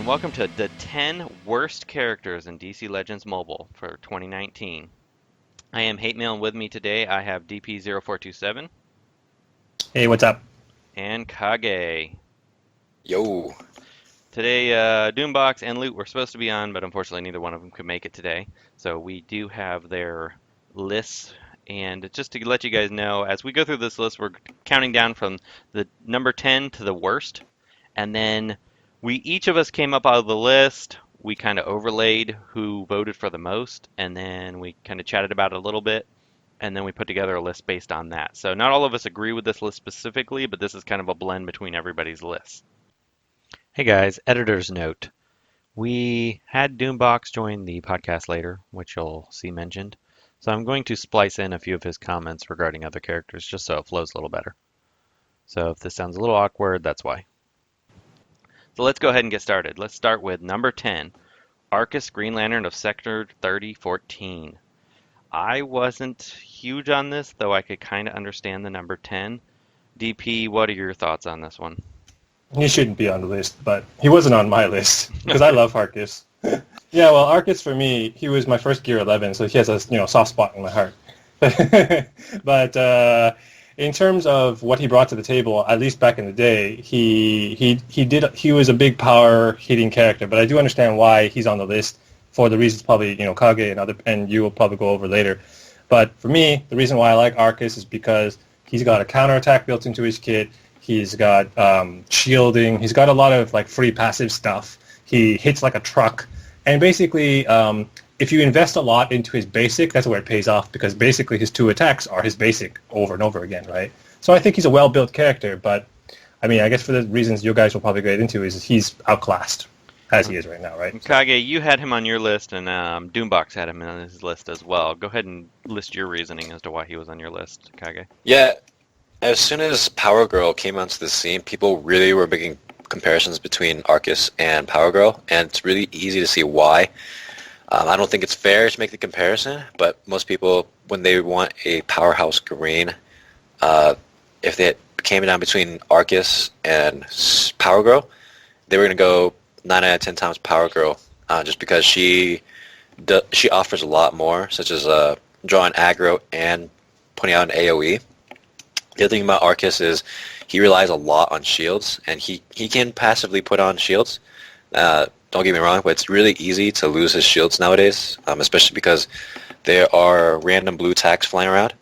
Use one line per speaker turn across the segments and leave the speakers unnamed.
Welcome to the 10 worst characters in DC Legends Mobile for 2019. I am Hate Mail, and with me today I have DP0427.
Hey, what's up?
And Kage.
Yo.
Today, Doombox and Loot were supposed to be on, but unfortunately neither one of them could make it today. So we do have their lists, and just to let you guys know, as we go through this list, we're counting down from the number 10 to the worst, and then each of us came up out of the list, we kind of overlaid who voted for the most, and then we kind of chatted about it a little bit, and then we put together a list based on that. So not all of us agree with this list specifically, but this is kind of a blend between everybody's lists. Hey guys, editor's note. We had Doombox join the podcast later, which you'll see mentioned. So I'm going to splice in a few of his comments regarding other characters just so it flows a little better. So if this sounds a little awkward, that's why. So let's go ahead and get started. Let's start with number 10, Arcus, Green Lantern of Sector 3014. I wasn't huge on this, though I could kind of understand the number 10. DP, what are your thoughts on this one?
He shouldn't be on the list, but he wasn't on my list because I love Arcus. Yeah, well, Arcus for me, he was my first Gear 11, so he has a soft spot in my heart. But in terms of what he brought to the table, at least back in the day, he was a big power hitting character. But I do understand why he's on the list for the reasons probably Kage and you will probably go over later. But for me, the reason why I like Arcus is because he's got a counterattack built into his kit. He's got shielding. He's got a lot of free passive stuff. He hits like a truck, and basically, if you invest a lot into his basic, that's where it pays off, because basically his two attacks are his basic over and over again, right? So I think he's a well-built character, but I mean, I guess for the reasons you guys will probably get into is he's outclassed as he is right now, right?
Kage, you had him on your list, and Doombox had him on his list as well. Go ahead and list your reasoning as to why he was on your list, Kage.
Yeah, as soon as Power Girl came onto the scene, people really were making comparisons between Arcus and Power Girl, and it's really easy to see why. I don't think it's fair to make the comparison, but most people, when they want a powerhouse green, if they came down between Arcus and Power Girl, they were going to go 9 out of 10 times Power Girl, just because she offers a lot more, such as drawing aggro and putting out an AoE. The other thing about Arcus is he relies a lot on shields, and he can passively put on shields. Don't get me wrong, but it's really easy to lose his shields nowadays, especially because there are random blue attacks flying around.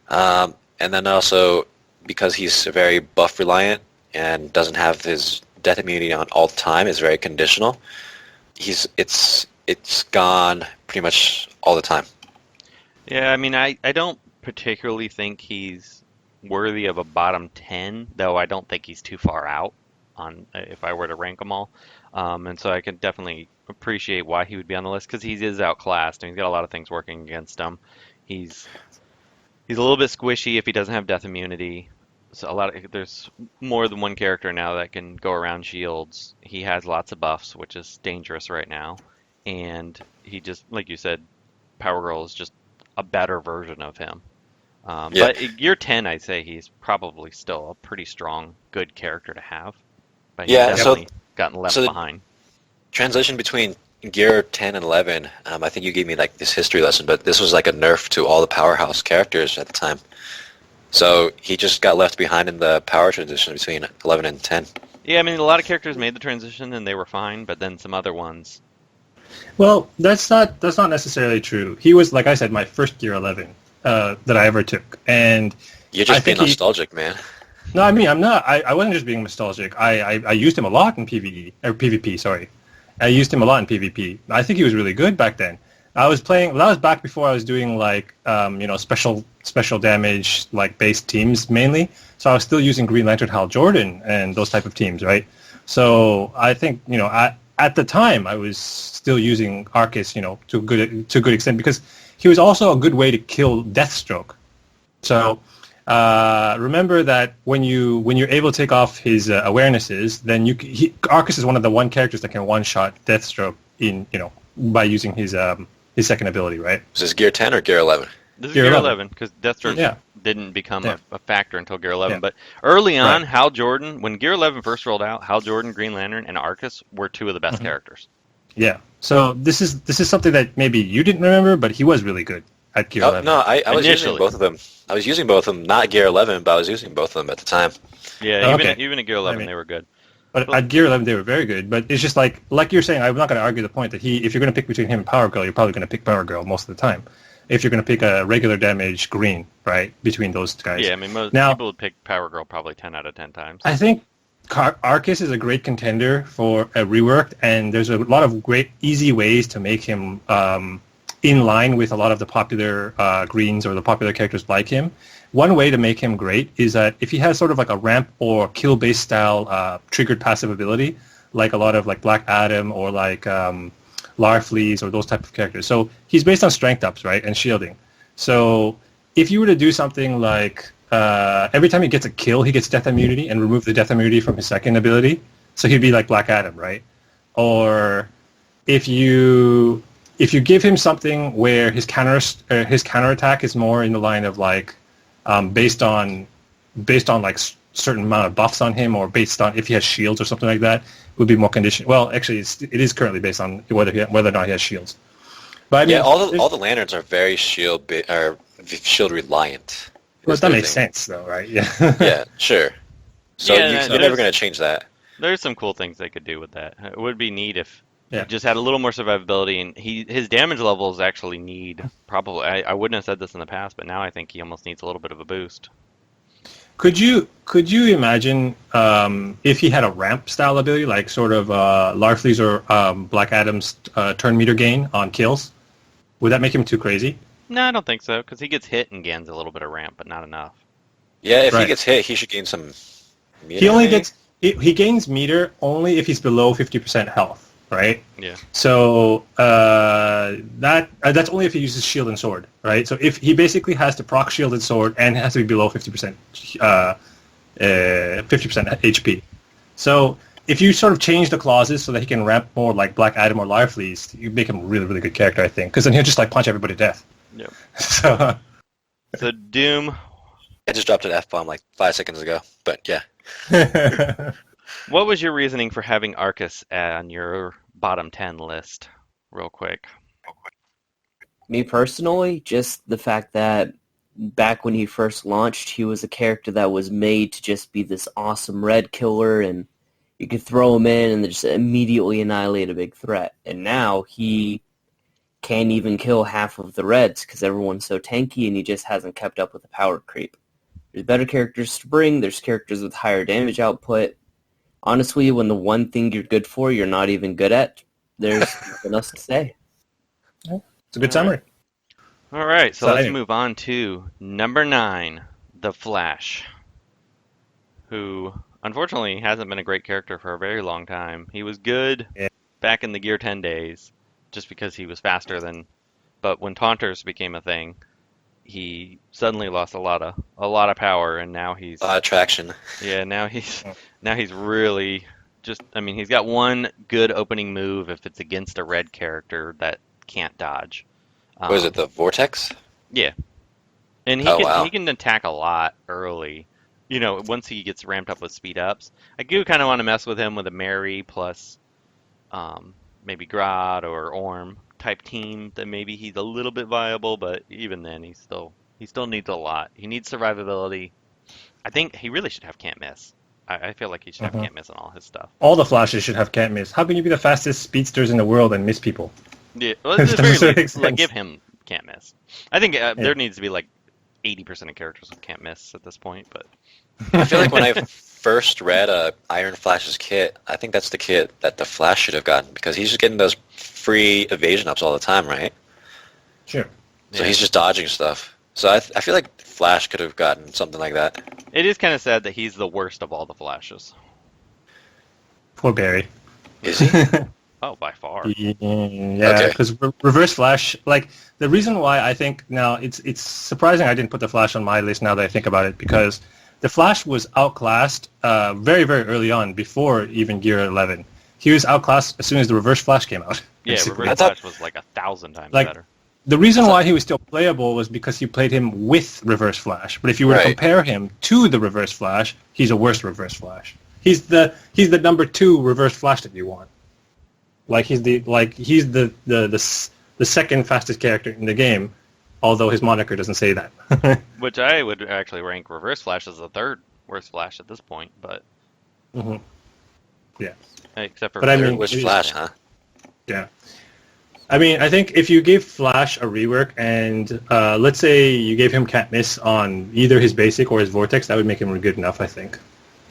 And then also, because he's very buff reliant and doesn't have his death immunity on all the time, is very conditional. It's gone pretty much all the time.
Yeah, I mean, I don't particularly think he's worthy of a bottom 10, though I don't think he's too far out on if I were to rank them all. And so I can definitely appreciate why he would be on the list, because he is outclassed and he's got a lot of things working against him. He's a little bit squishy if he doesn't have death immunity. So there's more than one character now that can go around shields. He has lots of buffs, which is dangerous right now. And he just, like you said, Power Girl is just a better version of him. Yeah. But year 10, I'd say he's probably still a pretty strong, good character to have. But he's definitely gotten left behind.
Translation between Gear 10 and 11, I think you gave me this history lesson, but this was like a nerf to all the powerhouse characters at the time. So he just got left behind in the power transition between 11 and 10.
Yeah, I mean, a lot of characters made the transition and they were fine, but then some other ones.
Well, that's not necessarily true. He was, like I said, my first Gear 11 that I ever took, and
you're just being nostalgic, man.
No, I mean, I'm not. I wasn't just being nostalgic. I used him a lot in PvE, or PvP, sorry. I used him a lot in PvP. I think he was really good back then. I was playing. Well, that was back before I was doing like special damage like based teams mainly. So I was still using Green Lantern, Hal Jordan, and those type of teams, right? So I think at the time I was still using Arcus, to a good extent because he was also a good way to kill Deathstroke. So remember that when you're able to take off his awarenesses, then Arcus is one of the one characters that can one shot Deathstroke by using his second ability, right?
Is this Gear 10 or Gear 11?
This is Gear 11 because Deathstroke didn't become a factor until Gear 11. Yeah. But early on, right. Hal Jordan, when Gear 11 first rolled out, Hal Jordan, Green Lantern, and Arcus were two of the best characters.
Yeah. So this is something that maybe you didn't remember, but he was really good at Gear 11.
No, I was using both of them. I was using both of them, not Gear 11, but I was using both of them at the time.
Yeah, even at Gear 11 they were good.
But at Gear 11 they were very good. But it's just like you're saying, I'm not going to argue the point that if you're going to pick between him and Power Girl, you're probably going to pick Power Girl most of the time. If you're going to pick a regular damage Green, right, between those guys.
Yeah, I mean, most people would pick Power Girl probably 10 out of 10 times.
I think Arcus is a great contender for a reworked, and there's a lot of great, easy ways to make him in line with a lot of the popular Greens or the popular characters like him. One way to make him great is that if he has sort of like a ramp or kill-based style triggered passive ability, like a lot of like Black Adam or like Larfleeze or those type of characters. So he's based on strength ups, right, and shielding. So if you were to do something like every time he gets a kill, he gets death immunity and remove the death immunity from his second ability. So he'd be like Black Adam, right? Or if you give him something where his counterattack is more in the line of like based on like certain amount of buffs on him, or based on if he has shields or something like that, would be more conditioned. Well, actually, it is currently based on whether or not he has shields. But I mean,
all the lanterns are very shield reliant.
Well, that makes sense, though, right? Yeah.
Yeah, sure. So you're never going to change that.
There's some cool things they could do with that. It would be neat if he just had a little more survivability, and his damage levels actually need probably. I wouldn't have said this in the past, but now I think he almost needs a little bit of a boost.
Could you imagine if he had a ramp style ability, like sort of Larfleeze or Black Adam's turn meter gain on kills? Would that make him too crazy?
No, I don't think so, because he gets hit and gains a little bit of ramp, but not enough.
Yeah, if he gets hit, he should gain some meter.
He only he gains meter only if he's below 50% health, right?
Yeah.
So that's only if he uses shield and sword, right? So if he basically has to proc shield and sword and has to be below 50% 50% HP. So if you sort of change the clauses so that he can ramp more like Black Adam or Larfleeze, you make him a really, really good character, I think, because then he'll just like punch everybody to death.
Yep.
So
Doom.
I just dropped an F-bomb like 5 seconds ago, but yeah.
What was your reasoning for having Arcus on your bottom 10 list, real quick?
Me personally, just the fact that back when he first launched, he was a character that was made to just be this awesome red killer, and you could throw him in and just immediately annihilate a big threat. And now he can't even kill half of the reds because everyone's so tanky and he just hasn't kept up with the power creep. There's better characters to bring. There's characters with higher damage output. Honestly, when the one thing you're good for, you're not even good at, there's nothing else to say.
It's a good summary.
All right, so let's move on to number 9, The Flash, who unfortunately hasn't been a great character for a very long time. He was good back in the Gear 10 days, just because he was faster than. But when Taunters became a thing, he suddenly lost a lot of power, and now he's
a lot of traction.
Yeah, now he's really just. I mean, he's got one good opening move if it's against a red character that can't dodge.
What is it, the Vortex?
Yeah, and he can attack a lot early. You know, once he gets ramped up with speed ups, I do kind of want to mess with him with a Mary plus maybe Grodd or Orm type team. That maybe he's a little bit viable, but even then, he still needs a lot. He needs survivability. I think he really should have can't miss. I feel like he should have can't miss on all his stuff.
All the Flashes should have can't miss. How can you be the fastest speedsters in the world and miss people?
Yeah, well, it's very like give him can't miss. I think there needs to be like 80% of characters who can't miss at this point, but
I feel like when I first read Iron Flash's kit, I think that's the kit that the Flash should have gotten, because he's just getting those free evasion ups all the time, right?
Sure.
So he's just dodging stuff. So I feel like Flash could have gotten something like that.
It is kind of sad that he's the worst of all the Flashes.
Poor Barry.
Is he?
Oh, by far.
Yeah, because Reverse Flash, like, the reason why I think now it's surprising I didn't put the Flash on my list now that I think about it, because the Flash was outclassed very, very early on, before even Gear 11. He was outclassed as soon as the Reverse Flash came out.
Yeah,
basically.
Reverse Flash was like 1,000 times better.
The reason why he was still playable was because you played him with Reverse Flash. But if you were to compare him to the Reverse Flash, he's a worse Reverse Flash. He's the number 2 Reverse Flash that you want. Like he's the second fastest character in the game, although his moniker doesn't say that.
Which I would actually rank Reverse Flash as the 3rd worst Flash at this point, but
yeah.
Except for
worst Flash, huh?
Yeah. I mean, I think if you gave Flash a rework and let's say you gave him Can't Miss on either his basic or his Vortex, that would make him good enough, I think.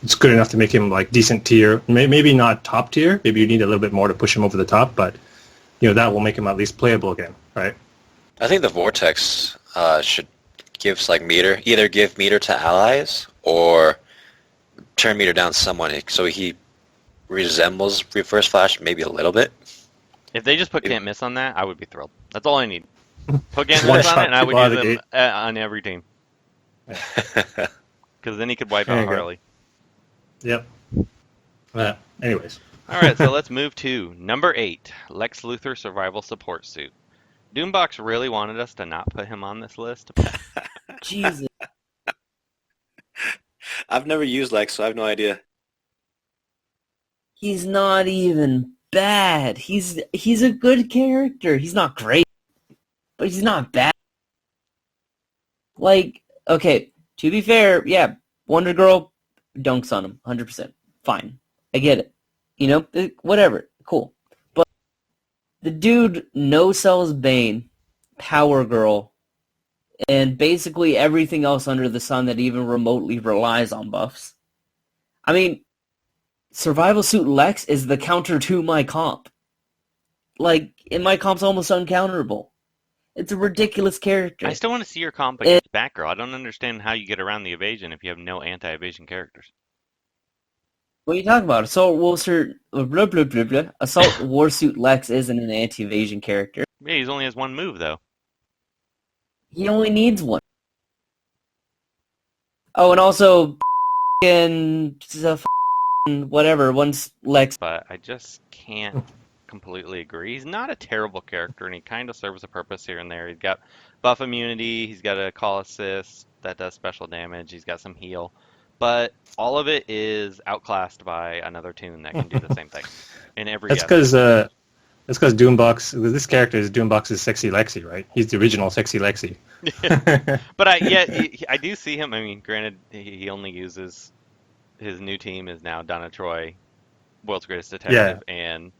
It's good enough to make him like decent tier. Maybe not top tier. Maybe you need a little bit more to push him over the top, but that will make him at least playable again, right?
I think the Vortex should give meter. Either give meter to allies or turn meter down someone so he resembles Reverse Flash maybe a little bit.
If they just put Can't Miss on that, I would be thrilled. That's all I need. Put Can't Miss on it, and I would use him on every team. Because then he could wipe out Harley.
Yep. Anyways.
All right, so let's move to number 8, Lex Luthor Survival Support Suit. Doombox really wanted us to not put him on this list.
Jesus.
I've never used Lex, so I have no idea.
He's not even bad. He's a good character. He's not great, but he's not bad. Like, okay, to be fair, yeah, Wonder Girl dunks on him, 100%. Fine. I get it. Whatever. Cool. But the dude no-sells Bane, Power Girl, and basically everything else under the sun that even remotely relies on buffs. I mean, Survival Suit Lex is the counter to my comp. Like, and my comp's almost uncounterable. It's a ridiculous character.
I still want to see your comp against Batgirl. I don't understand how you get around the evasion if you have no anti-evasion characters.
What are you talking about? Assault Warsuit Assault Warsuit Lex isn't an anti-evasion character.
Yeah, he only has one move, though.
He only needs one. Oh, and also, whatever, once Lex...
But I just can't completely agree. He's not a terrible character, and he kind of serves a purpose here and there. He's got buff immunity, he's got a call assist that does special damage, he's got some heal. But all of it is outclassed by another tune that can do the same thing in every
That's because Doombox, this character is Doombox's Sexy Lexi, right? He's the original Sexy Lexi.
But I do see him. I mean, granted, he only uses his new team is now Donna Troy, World's Greatest Detective, and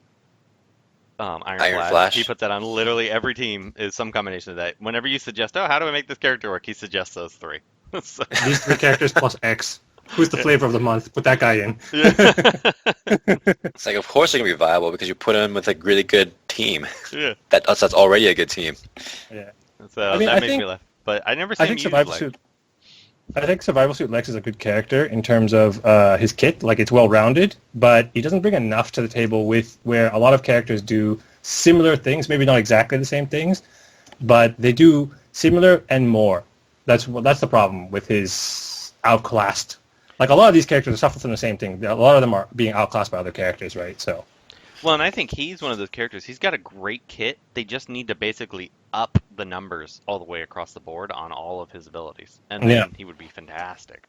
Iron Flash. He puts that on literally every team is some combination of that. Whenever you suggest, how do I make this character work? He suggests those 3. So.
These 3 characters plus X. Who's the flavor of the month? Put that guy in.
It's like, of course they're going to be viable because you put him with a really good team.
Yeah.
That's already a good team.
Yeah.
So that makes me laugh. But I never see him use
I think Survival Suit Lex is a good character in terms of his kit. Like, it's well-rounded, but he doesn't bring enough to the table with where a lot of characters do similar things, maybe not exactly the same things, but they do similar and more. That's the problem with his outclassed. Like, a lot of these characters suffer from the same thing. A lot of them are being outclassed by other characters, right? So.
Well, and I think he's one of those characters. He's got a great kit. They just need to basically up the numbers all the way across the board on all of his abilities. And then he would be fantastic.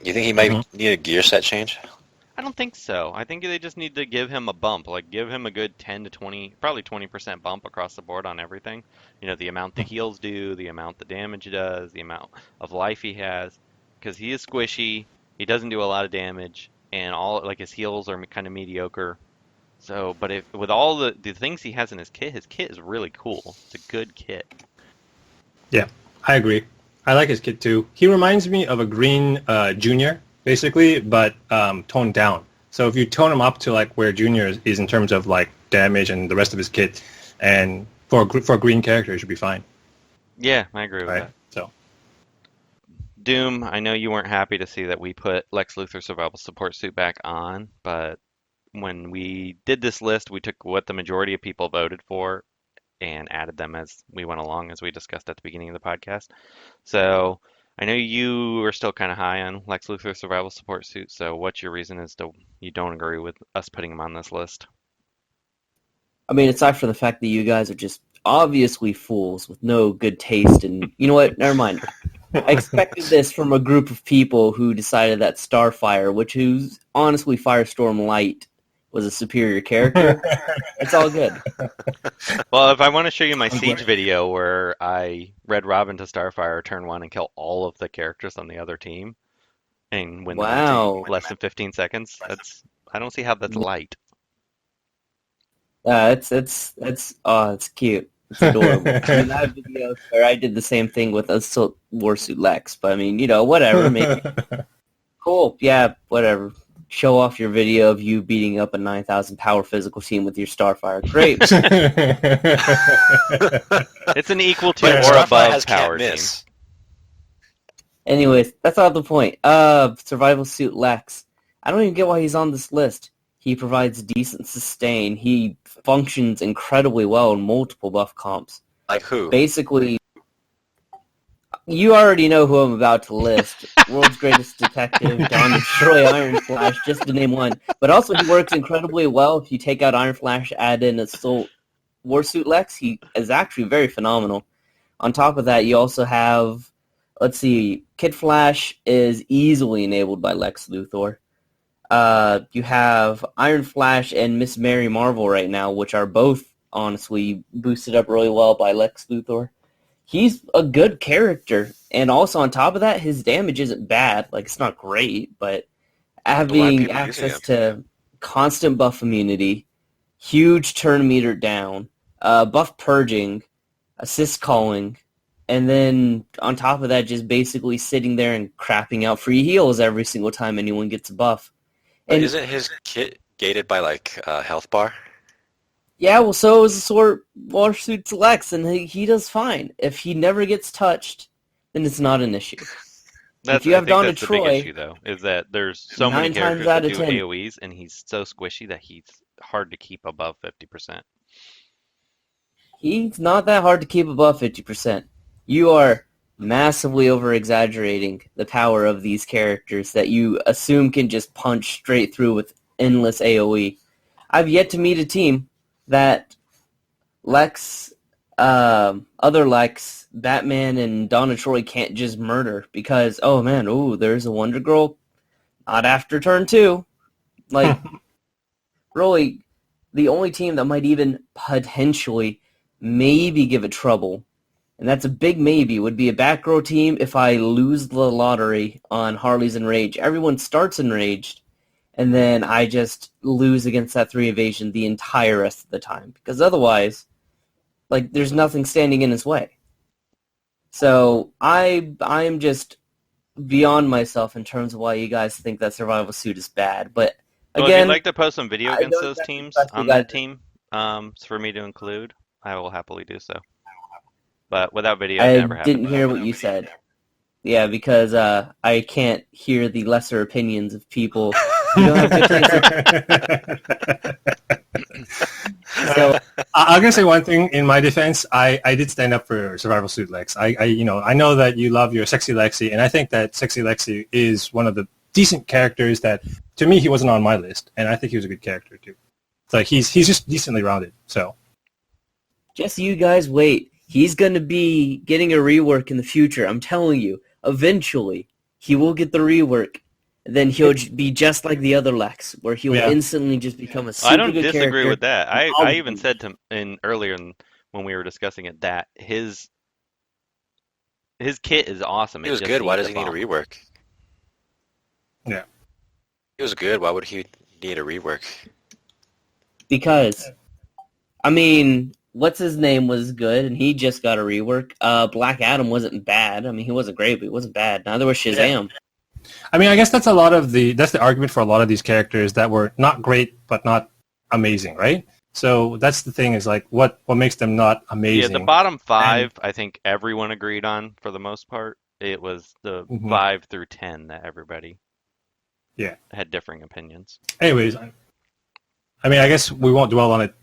You think he might need a gear set change?
I don't think so. I think they just need to give him a bump. Like, give him a good 10 to 20, probably 20% bump across the board on everything. The amount the heals do, the amount the damage does, the amount of life he has. Because he is squishy. He doesn't do a lot of damage. And his heals are kind of mediocre. So, but with all the things he has in his kit is really cool. It's a good kit.
Yeah, I agree. I like his kit too. He reminds me of a Green Junior, basically, but toned down. So if you tone him up to like where Junior is in terms of like damage and the rest of his kit, and for a green character, it should be fine.
Yeah, I agree with
right?
that.
So
Doom, I know you weren't happy to see that we put Lex Luthor Survival Support Suit back on, but when we did this list, we took what the majority of people voted for and added them as we went along, as we discussed at the beginning of the podcast. So I know you were still kind of high on Lex Luthor Survival Support Suit, so what's your reason as to you don't agree with us putting him on this list?
I mean, aside from the fact that you guys are just obviously fools with no good taste, and you know what? Never mind. I expected this from a group of people who decided that Starfire, who's honestly Firestorm Light, was a superior character. It's all good.
Well, if I want to show you my
I'm
Siege
glad.
video where I Red Robin to Starfire turn 1 and kill all of the characters on the other team and win the match in
Wow.
less than 15 seconds, I don't see how that's light.
It's cute. It's adorable. I mean, I have videos where I did the same thing with Assault Warsuit Lex, but I mean, whatever. Maybe cool. Yeah, whatever. Show off your video of you beating up a 9,000 power physical team with your Starfire. Great.
It's an equal to
But
or
Starfire
above
has
power
can't
team.
miss.
Anyways, that's not the point. Survival Suit Lex. I don't even get why he's on this list. He provides decent sustain. He functions incredibly well in multiple buff comps.
Like who?
Basically, you already know who I'm about to list. World's Greatest Detective, Donna Troy, Iron Flash, just to name one. But also he works incredibly well. If you take out Iron Flash, add in Assault Warsuit Lex, he is actually very phenomenal. On top of that, you also have, let's see, Kid Flash is easily enabled by Lex Luthor. You have Iron Flash and Miss Mary Marvel right now, which are both honestly boosted up really well by Lex Luthor. He's a good character, and also on top of that, his damage isn't bad. Like, it's not great, but
Why are
having
people using
access
him?
to constant buff immunity, huge turn meter down, buff purging, assist calling, and then on top of that, just basically sitting there and crapping out free heals every single time anyone gets a buff.
But
And
isn't his kit gated by like health bar?
yeah, well, so is the Sword Warsuit Lex, and he does fine. If he never gets touched, then it's not an issue. If you
I
have
think
Donna
that's the big
Troy,
issue, though, is that there's so many
9 times
characters
out
that
of
do
10,
AoEs, and he's so squishy that he's hard to keep above 50%.
he's not that hard to keep above 50%. You are massively over-exaggerating the power of these characters that you assume can just punch straight through with endless AoE. I've yet to meet a team that Lex, other Lex, Batman, and Donna Troy can't just murder because, oh man, there's a Wonder Girl. Not after turn 2. Like, really, the only team that might even potentially maybe give it trouble, and that's a big maybe, would be a Batgirl team if I lose the lottery on Harley's Enraged. Everyone starts Enraged, and then I just lose against that 3 evasion the entire rest of the time. Because otherwise, like, there's nothing standing in his way. So I'm just beyond myself in terms of why you guys think that Survival Suit is bad. But
Well, if you'd
again,
like to post some video
I
against
don't
those
exactly
teams
trust you
on
guys.
that team, for me to include, I will happily do so. But without video, it
I
never
didn't
happened.
hear what you said. Yeah, because I can't hear the lesser opinions of people who don't have good taste. So
I'm gonna say one thing in my defense. I did stand up for Survival Suit Lex. I know that you love your Sexy Lexi, and I think that Sexy Lexi is one of the decent characters that, to me, he wasn't on my list, and I think he was a good character too. It's like he's just decently rounded. So
just you guys wait. He's going to be getting a rework in the future. I'm telling you. Eventually, he will get the rework. Then he'll be just like the other Lex, where he'll instantly just become a super
I don't
good
disagree
character.
with that. I even said earlier when we were discussing it that his kit is awesome.
He was good. Why does he need a rework?
yeah.
He was good. Why would he need a rework?
Because, I mean, what's his name was good, and he just got a rework. Black Adam wasn't bad. I mean, he wasn't great, but he wasn't bad. Neither was Shazam.
Yeah. I mean, I guess that's the argument for a lot of these characters that were not great but not amazing, right? So that's the thing is like what makes them not amazing.
Yeah, the bottom five, I think everyone agreed on for the most part. It was the
Mhm.
5 through 10 that everybody
Yeah.
had differing opinions.
Anyways, I mean, I guess we won't dwell on it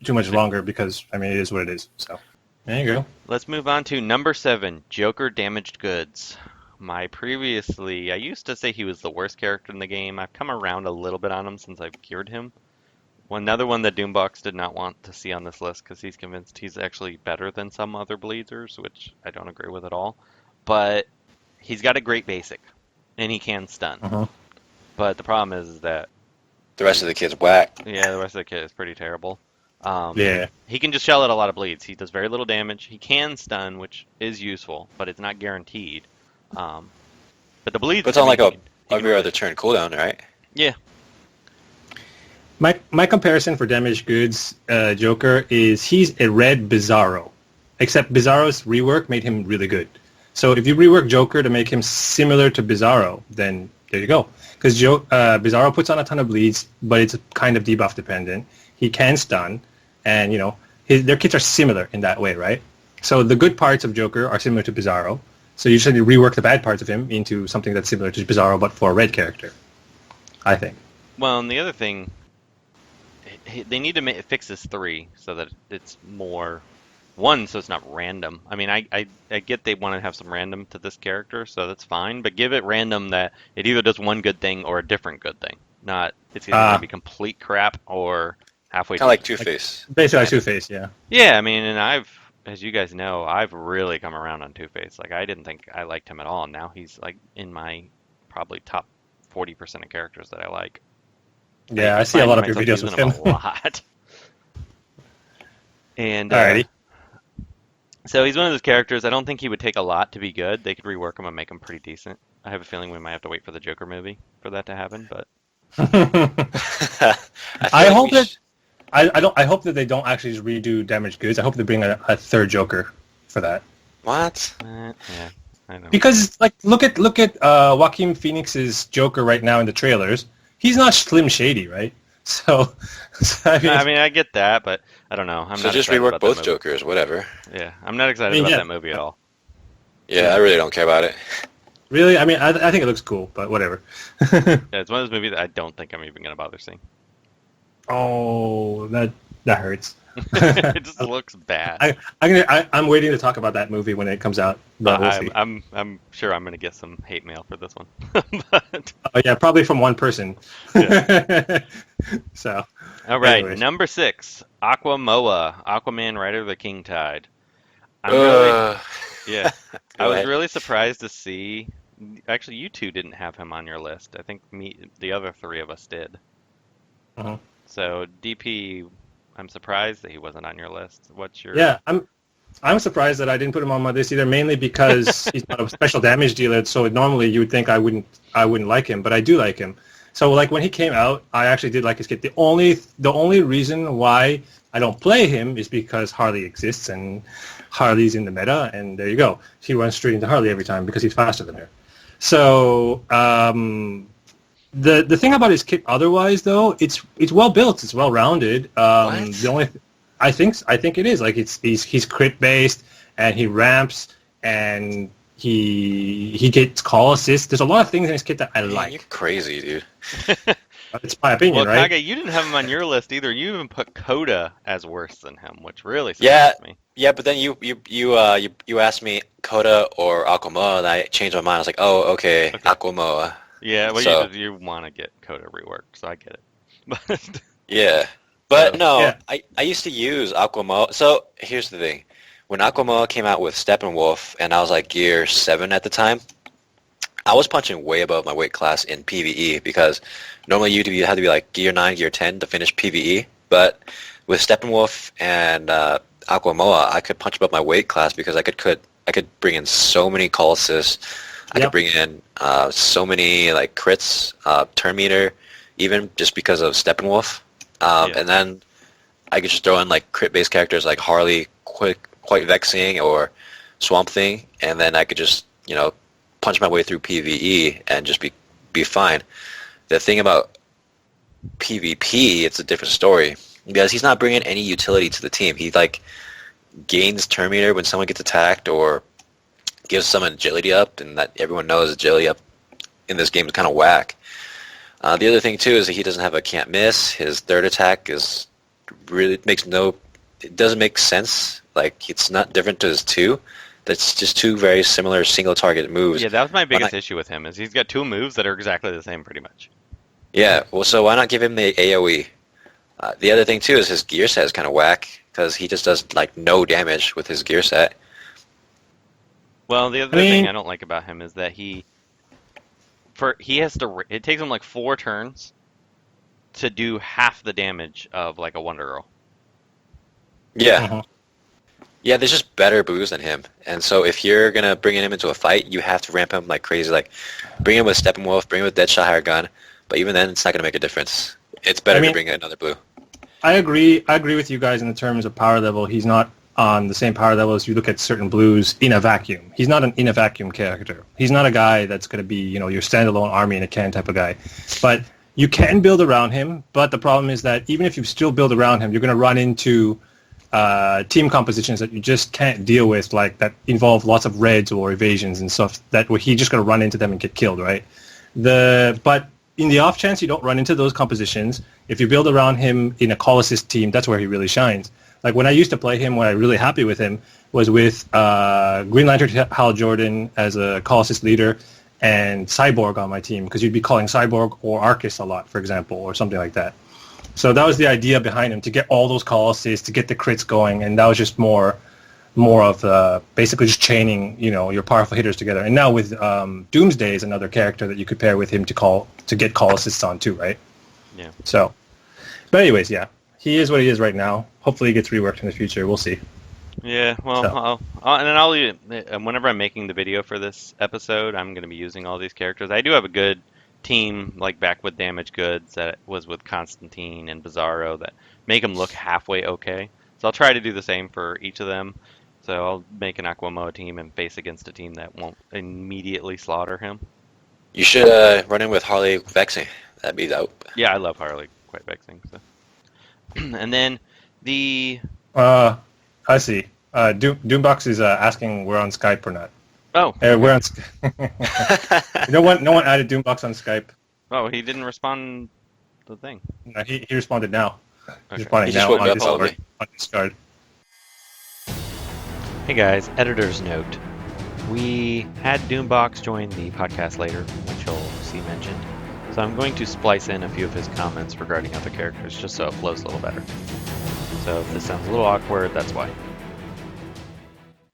too much longer because I mean it is what it is. So there you go.
Let's move on to number 7, Joker Damaged Goods. I used to say he was the worst character in the game. I've come around a little bit on him since I've cured him. Another one that Doombox did not want to see on this list because he's convinced he's actually better than some other Bleedzers, which I don't agree with at all. But he's got a great basic, and he can stun.
Uh-huh.
But the problem is that
The rest of the kid's whack.
the rest of the kit is pretty terrible.
Yeah.
He can just shell out a lot of bleeds. He does very little damage. He can stun, which is useful, but it's not guaranteed. But the bleeds...
It's on like
he can
every
really-
other turn cooldown, right?
Yeah.
My comparison for damaged goods Joker is he's a red Bizarro, except Bizarro's rework made him really good. So if you rework Joker to make him similar to Bizarro, then there you go. Because Bizarro puts on a ton of bleeds, but it's kind of debuff dependent. He can stun, and their kits are similar in that way, right? So the good parts of Joker are similar to Bizarro. So you just need to rework the bad parts of him into something that's similar to Bizarro, but for a red character, I think.
Well, and the other thing, they need to fix this 3 so that it's more... One, so it's not random. I mean, I get they want to have some random to this character, so that's fine. But give it random that it either does one good thing or a different good thing. Not it's either going to be complete crap or halfway.
Kind of like Two-Face.
Basically, like Two-Face, yeah.
Yeah, I mean, and as you guys know, I've really come around on Two-Face. Like, I didn't think I liked him at all, and now he's like in my probably top 40% of characters that I like.
Yeah, I see a lot of your videos with him.
A lot. And
Alrighty.
so he's one of those characters. I don't think he would take a lot to be good. They could rework him and make him pretty decent. I have a feeling we might have to wait for the Joker movie for that to happen. But
I hope that I hope that they don't actually just redo damaged goods. I hope they bring a third Joker for that.
What?
yeah, I know.
Because look at Joaquin Phoenix's Joker right now in the trailers. He's not Slim Shady, right? So
I mean, I get that, but I don't know. I'm
So
not
just
excited
rework
about
both
that movie.
Jokers, whatever.
Yeah, I'm not excited
I mean,
about
yeah.
that movie at all.
Yeah, I really don't care about it.
really, I mean, I think it looks cool, but whatever.
Yeah, it's one of those movies that I don't think I'm even gonna bother seeing.
Oh, that hurts.
It just looks bad.
I'm waiting to talk about that movie when it comes out. But we'll see.
I'm sure I'm gonna get some hate mail for this one. But,
Oh yeah, probably from one person. So.
all right,
Anyways.
number 6, Aqua Moa Aquaman, Rider of the King Tide. I'm really, yeah, I
Go
was
ahead.
really surprised to see. Actually, you two didn't have him on your list. I think the other 3 of us did.
Uh-huh.
So DP, I'm surprised that he wasn't on your list. What's your?
Yeah, I'm surprised that I didn't put him on my list either. Mainly because he's not a special damage dealer. So normally you would think I wouldn't like him, but I do like him. So like when he came out, I actually did like his kit. The only reason why I don't play him is because Harley exists and Harley's in the meta, and there you go. He runs straight into Harley every time because he's faster than her. So the thing about his kit otherwise though, it's well built, it's well rounded. The only I think it is like he's crit based and he ramps and he gets call assist. There's a lot of things in his kit that I
Man,
like.
you're crazy, dude.
It's my opinion,
Well,
right?
Kage, you didn't have him on your list either. You even put Coda as worse than him, which really surprised me.
Yeah, but then you asked me Coda or Aqua Moa, and I changed my mind. I was like, oh, okay. Aqua Moa.
Yeah, well,
So-
you want to get Coda reworked, so I get it. But
Yeah. But
So-
no,
Yeah.
I used to use Aqua Moa. So here's the thing. When Aqua Moa came out with Steppenwolf, and I was like gear 7 at the time, I was punching way above my weight class in PvE because normally you had to be like gear 9, gear 10 to finish PvE. But with Steppenwolf and Aqua Moa, I could punch above my weight class because I could bring in so many call assists. I
Yep.
could bring in so many like crits, turn meter, even just because of Steppenwolf.
Yeah.
And then I could just throw in like crit-based characters like Harley, Quite Vexing, or Swamp Thing, and then I could just punch my way through PvE and just be fine. The thing about PvP, it's a different story because he's not bringing any utility to the team. He like gains turn meter when someone gets attacked or gives some agility up, and that everyone knows agility up in this game is kind of whack. The other thing too is that he doesn't have a can't miss. His third attack is really it doesn't make sense. Like it's not different to his two. That's just two very similar single target moves.
Yeah, that was my biggest issue with him, is he's got two moves that are exactly the same pretty much.
Yeah, well, so why not give him the AoE? The other thing too is his gear set is kind of whack because he just does like no damage with his gear set.
Well, the other thing I don't like about him is that he has to. It takes him like 4 turns to do half the damage of like a Wonder Girl.
Yeah.
Uh-huh.
Yeah, there's just better boos than him. And so if you're going to bring him into a fight, you have to ramp him like crazy. Like, bring him with Steppenwolf, bring him with Deadshot Higher Gun. But even then, it's not going to make a difference. It's better to bring another blue.
I agree with you guys in the terms of power level. He's not on the same power level as you look at certain blues in a vacuum. He's not an in a vacuum character. He's not a guy that's going to be, your standalone army in a can type of guy. But you can build around him. But the problem is that even if you still build around him, you're going to run into team compositions that you just can't deal with, like that involve lots of reds or evasions and stuff that where he just going to run into them and get killed, right? But in the off chance you don't run into those compositions, if you build around him in a call assist team, that's where he really shines. Like when I used to play him, when I was really happy with him was with Green Lantern Hal Jordan as a call assist leader and Cyborg on my team, because you'd be calling Cyborg or Arcus a lot, for example, or something like that. So that was the idea behind him, to get all those call assists, to get the crits going, and that was just more of basically just chaining, your powerful hitters together. And now with Doomsday is another character that you could pair with him to get call assists on too, right?
Yeah.
So, but anyways, yeah, he is what he is right now. Hopefully, he gets reworked in the future. We'll see.
Yeah. Well, whenever I'm making the video for this episode, I'm going to be using all these characters. I do have a good team like back with Damaged Goods that was with Constantine and Bizarro that make him look halfway okay. So I'll try to do the same for each of them. So I'll make an Aqua Moa team and face against a team that won't immediately slaughter him.
You should run in with Harley Vexing. That'd be dope.
Yeah, I love Harley, quite vexing. So. And then the...
I see. Doombox is asking we're on Skype or not.
Oh.
We're on Skype. No one added Doombox on Skype.
Oh, he didn't respond to the thing.
No, he responded now.
Okay.
He's responding
He just
now
woke up,
on
probably.
Discord.
Hey guys, editor's note. We had Doombox join the podcast later, which you'll see mentioned. So I'm going to splice in a few of his comments regarding other characters, just so it flows a little better. So if this sounds a little awkward, that's why.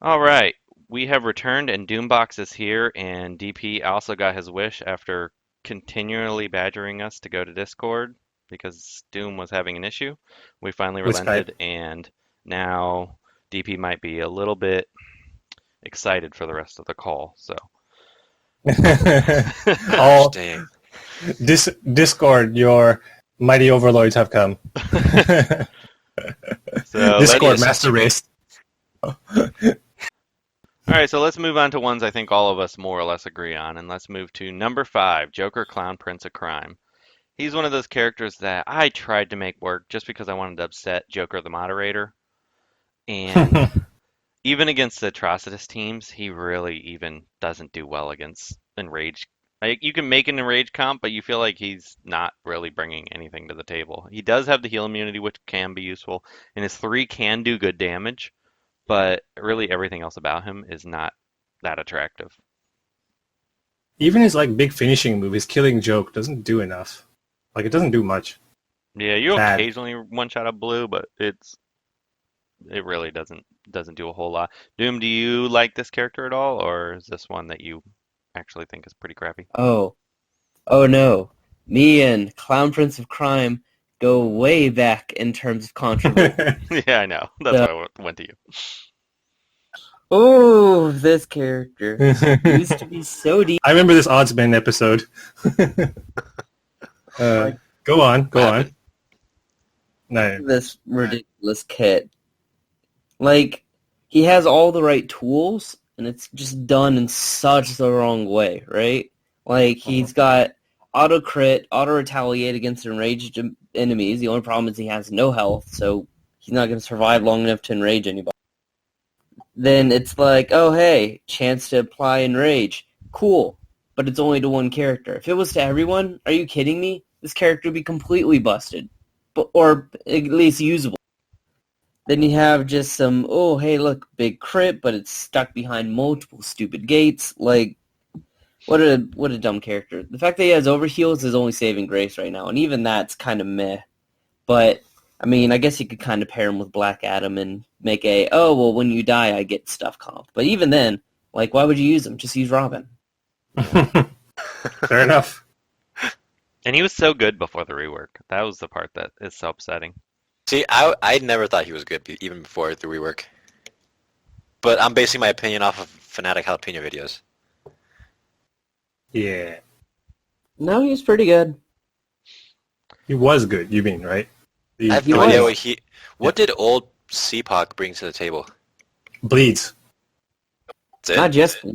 Alright, we have returned and Doombox is here, and DP also got his wish after continually badgering us to go to Discord because Doom was having an issue. We finally relented, and now DP might be a little bit excited for the rest of the call. So,
Dang.
Discord, your mighty overlords have come.
So
Discord master race.
All right, so let's move on to ones I think all of us more or less agree on, and let's move to number 5, Joker Clown Prince of Crime. He's one of those characters that I tried to make work just because I wanted to upset Joker the moderator. And even against the Atrocitus teams, he really even doesn't do well against Enraged. Like, you can make an Enraged comp, but you feel like he's not really bringing anything to the table. He does have the heal immunity, which can be useful, and his 3 can do good damage, but really everything else about him is not that attractive.
Even his big finishing move, his killing joke, doesn't do enough. It doesn't do much.
Yeah, you
Bad.
occasionally one-shot a blue, but it really doesn't do a whole lot. Doom, do you like this character at all, or is this one that you actually think is pretty crappy?
Oh no. Me and Clown Prince of Crime go way back in terms of controversy.
Yeah, I know. That's why I went to you.
Oh, this character used to be so deep.
I remember this Oddsman episode. Go on. No.
This ridiculous kit. He has all the right tools, and it's just done in such the wrong way, right? He's got auto crit, auto retaliate against enraged enemies. The only problem is he has no health, so he's not going to survive long enough to enrage anybody. Then it's like, oh hey, chance to apply enrage. Cool, but it's only to one character. If it was to everyone, are you kidding me? This character would be completely busted, or at least usable. Then you have just some, oh hey look, big crit, but it's stuck behind multiple stupid gates. Like, what a dumb character. The fact that he has overheals is only saving grace right now, and even that's kind of meh. But I mean, I guess you could kind of pair him with Black Adam and make oh well, when you die, I get stuff comp. But even then, like, why would you use him? Just use Robin.
Fair enough.
And he was so good before the rework. That was the part that is so upsetting.
See, I never thought he was good even before the rework. But I'm basing my opinion off of Fanatic Jalapeno videos.
Yeah.
No, he's pretty good.
He was good, you mean, right?
I have no idea what did old CPOC bring to the table?
Bleeds.
That's it?
Not just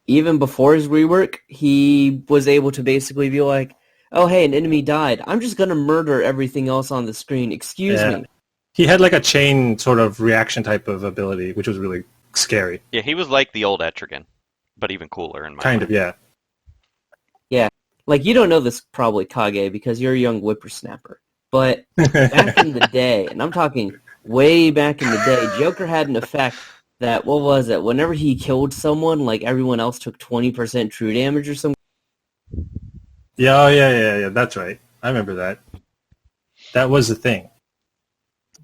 even before his rework, he was able to basically be like, oh hey, an enemy died. I'm just gonna murder everything else on the screen. Excuse me.
He had like a chain sort of reaction type of ability, which was really scary.
Yeah, he was like the old Etrigan, but even cooler in my
Kind
mind.
of, yeah.
Yeah. Like, you don't know this probably, Kage, because you're a young whippersnapper. But back in the day, and I'm talking way back in the day, Joker had an effect that, what was it? Whenever he killed someone, like, everyone else took 20% true damage or something.
Yeah, yeah. That's right. I remember that. That was the thing.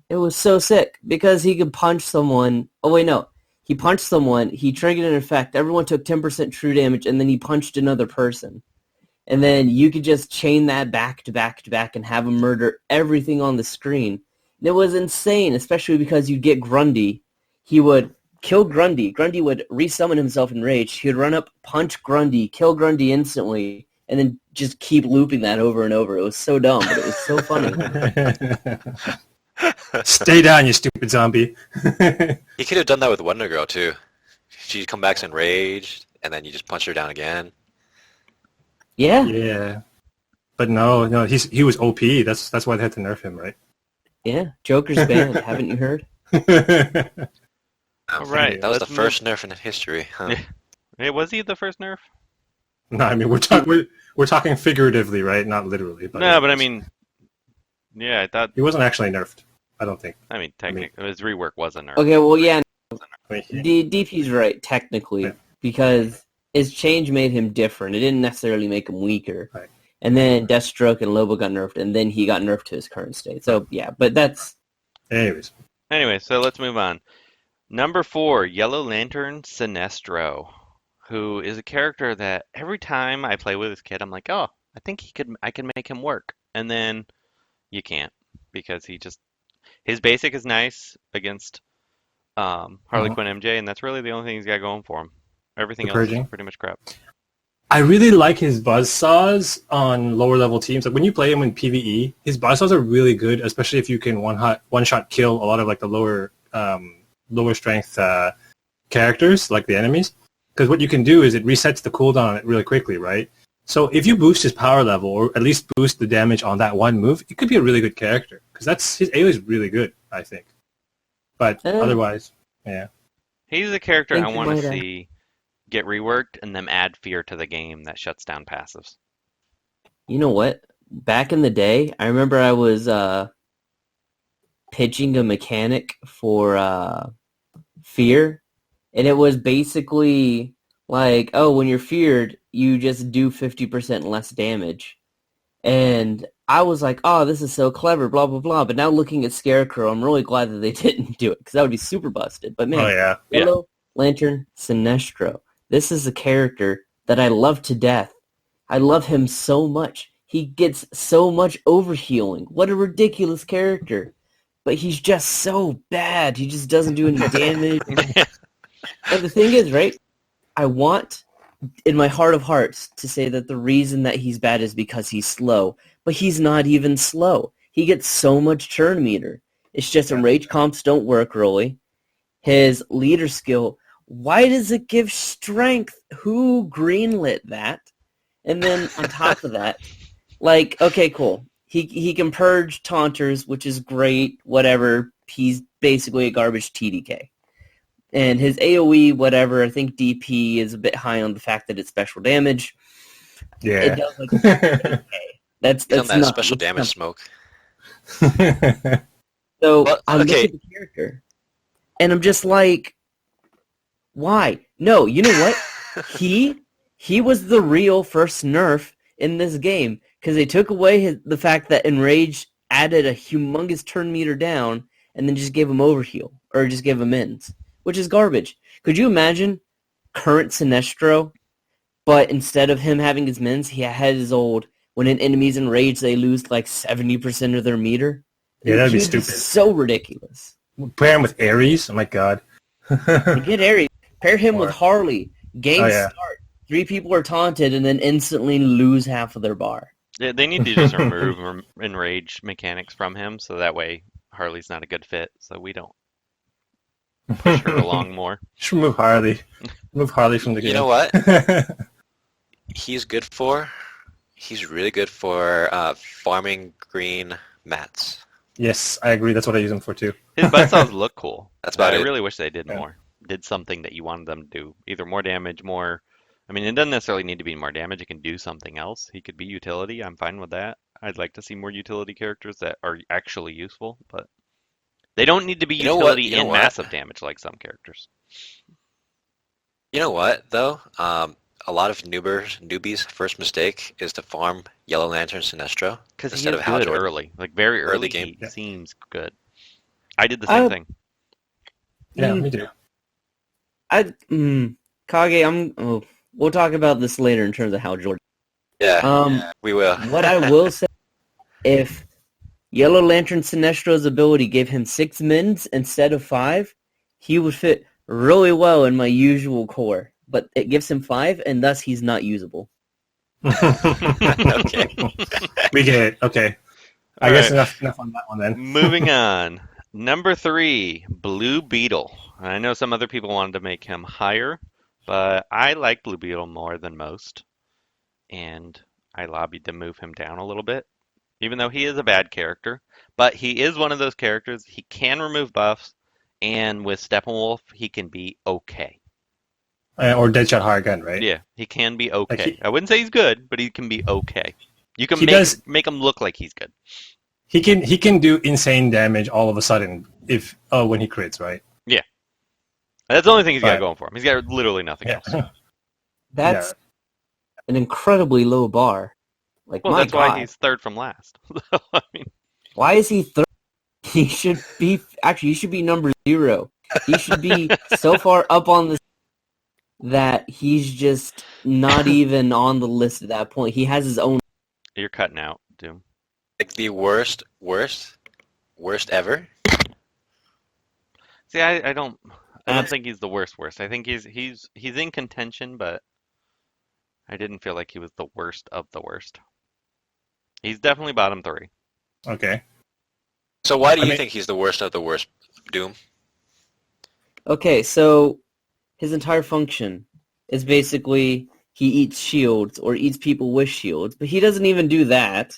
It was so sick, because he could punch someone. Oh, wait, no. He punched someone, he triggered an effect, everyone took 10% true damage, and then he punched another person. And then you could just chain that back to back to back and have him murder everything on the screen. And it was insane, especially because you'd get Grundy. He would kill Grundy. Grundy would resummon himself in rage. He would run up, punch Grundy, kill Grundy instantly, and then just keep looping that over and over. It was so dumb, but it was so funny.
Stay down, you stupid zombie.
He could have done that with Wonder Girl too. She'd come back enraged, and then you just punch her down again.
Yeah.
Yeah. But no, he was OP. That's why they had to nerf him, right?
Yeah. Joker's banned. Haven't you heard?
All right,
That was the
let's
first nerf in history. Huh?
Yeah. Hey, was he the first nerf?
No, I mean we're talking figuratively, right? Not literally. But
No, but I mean, yeah, I thought.
he wasn't actually nerfed. I don't think.
I mean, technically, his rework was a nerf.
Okay, well, yeah.
I mean,
DP's right, technically, because his change made him different. It didn't necessarily make him weaker.
Right.
And then Deathstroke and Lobo got nerfed, and then he got nerfed to his current state. So, yeah, but that's...
anyways.
Anyway, so let's move on. Number 4, Yellow Lantern Sinestro, who is a character that every time I play with this kid, I'm like, oh, I think I can make him work. And then you can't, because his basic is nice against Harley Quinn MJ, and that's really the only thing he's got going for him. Everything else is pretty much crap.
I really like his buzzsaws on lower level teams. Like when you play him in PvE, his buzzsaws are really good, especially if you can one shot kill a lot of like the lower strength characters, like the enemies. Because what you can do is it resets the cooldown on it really quickly, right? So if you boost his power level, or at least boost the damage on that one move, it could be a really good character. Because his AoE is really good, I think. But otherwise, yeah.
He's a character I want to see get reworked and then add fear to the game that shuts down passives.
You know what? Back in the day, I remember I was pitching a mechanic for fear, and it was basically like, oh, when you're feared, you just do 50% less damage. And I was like, oh, this is so clever, blah, blah, blah. But now looking at Scarecrow, I'm really glad that they didn't do it, because that would be super busted. But man, Yellow Lantern Sinestro. This is a character that I love to death. I love him so much. He gets so much overhealing. What a ridiculous character. But he's just so bad. He just doesn't do any damage. And the thing is, right, I want, in my heart of hearts, to say that the reason that he's bad is because he's slow. But he's not even slow. He gets so much turn meter. It's just enrage comps don't work really. His leader skill, why does it give strength? Who greenlit that? And then on top of that, like, okay, cool. He can purge taunters, which is great, whatever. He's basically a garbage TDK. And his AoE, whatever, I think DP is a bit high on the fact that it's special damage.
Yeah.
It does like okay. That's
He's on that
not
special damage smoke.
So
Well,
I look
okay.
at the character, and I'm just like, why? No, you know what? he was the real first nerf in this game because they took away the fact that Enrage added a humongous turn meter down and then just gave him overheal or just gave him ends, which is garbage. Could you imagine current Sinestro, but instead of him having his mins, he had his old, when an enemy's enraged, they lose like 70% of their meter?
Yeah, that'd be
He'd
stupid.
So ridiculous.
Pair him with Ares. Oh my god.
Get Ares. Pair him with Harley. Game
Oh, yeah.
start. 3 people are taunted and then instantly lose half of their bar.
Yeah, they need to just remove enrage mechanics from him, so that way Harley's not a good fit, so we don't push her along more.
Just remove Harley. Remove Harley from the game.
You know what? He's really good for farming green mats.
Yes, I agree. That's what I use him for too.
His buzzsaws look cool.
That's about
I
it.
really wish they did more. Did something that you wanted them to do. Either more damage, more... I mean, it doesn't necessarily need to be more damage. It can do something else. He could be utility. I'm fine with that. I'd like to see more utility characters that are actually useful, but they don't need to be
You know what?
utility
You know
and
what?
massive damage like some characters.
You know what, though? A lot of newbies' first mistake is to farm Yellow Lantern Sinestro
Because he
instead
is
of Hal
good
Jordan.
early. Like, very early
Early game.
he seems good. I did the same thing.
Yeah, me too.
Kage, we'll talk about this later in terms of Hal Jordan.
Yeah, we will.
What I will say, if Yellow Lantern Sinestro's ability gave him 6 mins instead of 5, he would fit really well in my usual core. But it gives him 5, and thus he's not usable.
Okay.
We get it. Okay. I
All
guess
right.
enough on that one then.
Moving on. Number 3, Blue Beetle. I know some other people wanted to make him higher, but I like Blue Beetle more than most. And I lobbied to move him down a little bit, even though he is a bad character. But he is one of those characters, he can remove buffs, and with Steppenwolf, he can be okay.
Or Deadshot Hard Gun, right?
Yeah, he can be okay.
Like
I wouldn't say he's good, but he can be okay. You can
He does-
make him look like he's good.
He can do insane damage all of a sudden when he crits, right?
That's the only thing he's got
Right.
going for him. He's got literally nothing else.
Yeah.
That's an incredibly low bar. Like,
Well,
my
that's
God.
why he's third from last. I mean,
Why is he third? He should be number 0. He should be so far up on the that he's just not even on the list at that point. He has his own.
you're cutting out, Doom.
Like the worst ever.
See, I don't think he's the worst. I think he's in contention, but I didn't feel like he was the worst of the worst. He's definitely bottom 3.
Okay.
So why do
I
you
mean-
think he's the worst of the worst, Doom?
Okay, so his entire function is basically he eats shields or eats people with shields, but he doesn't even do that.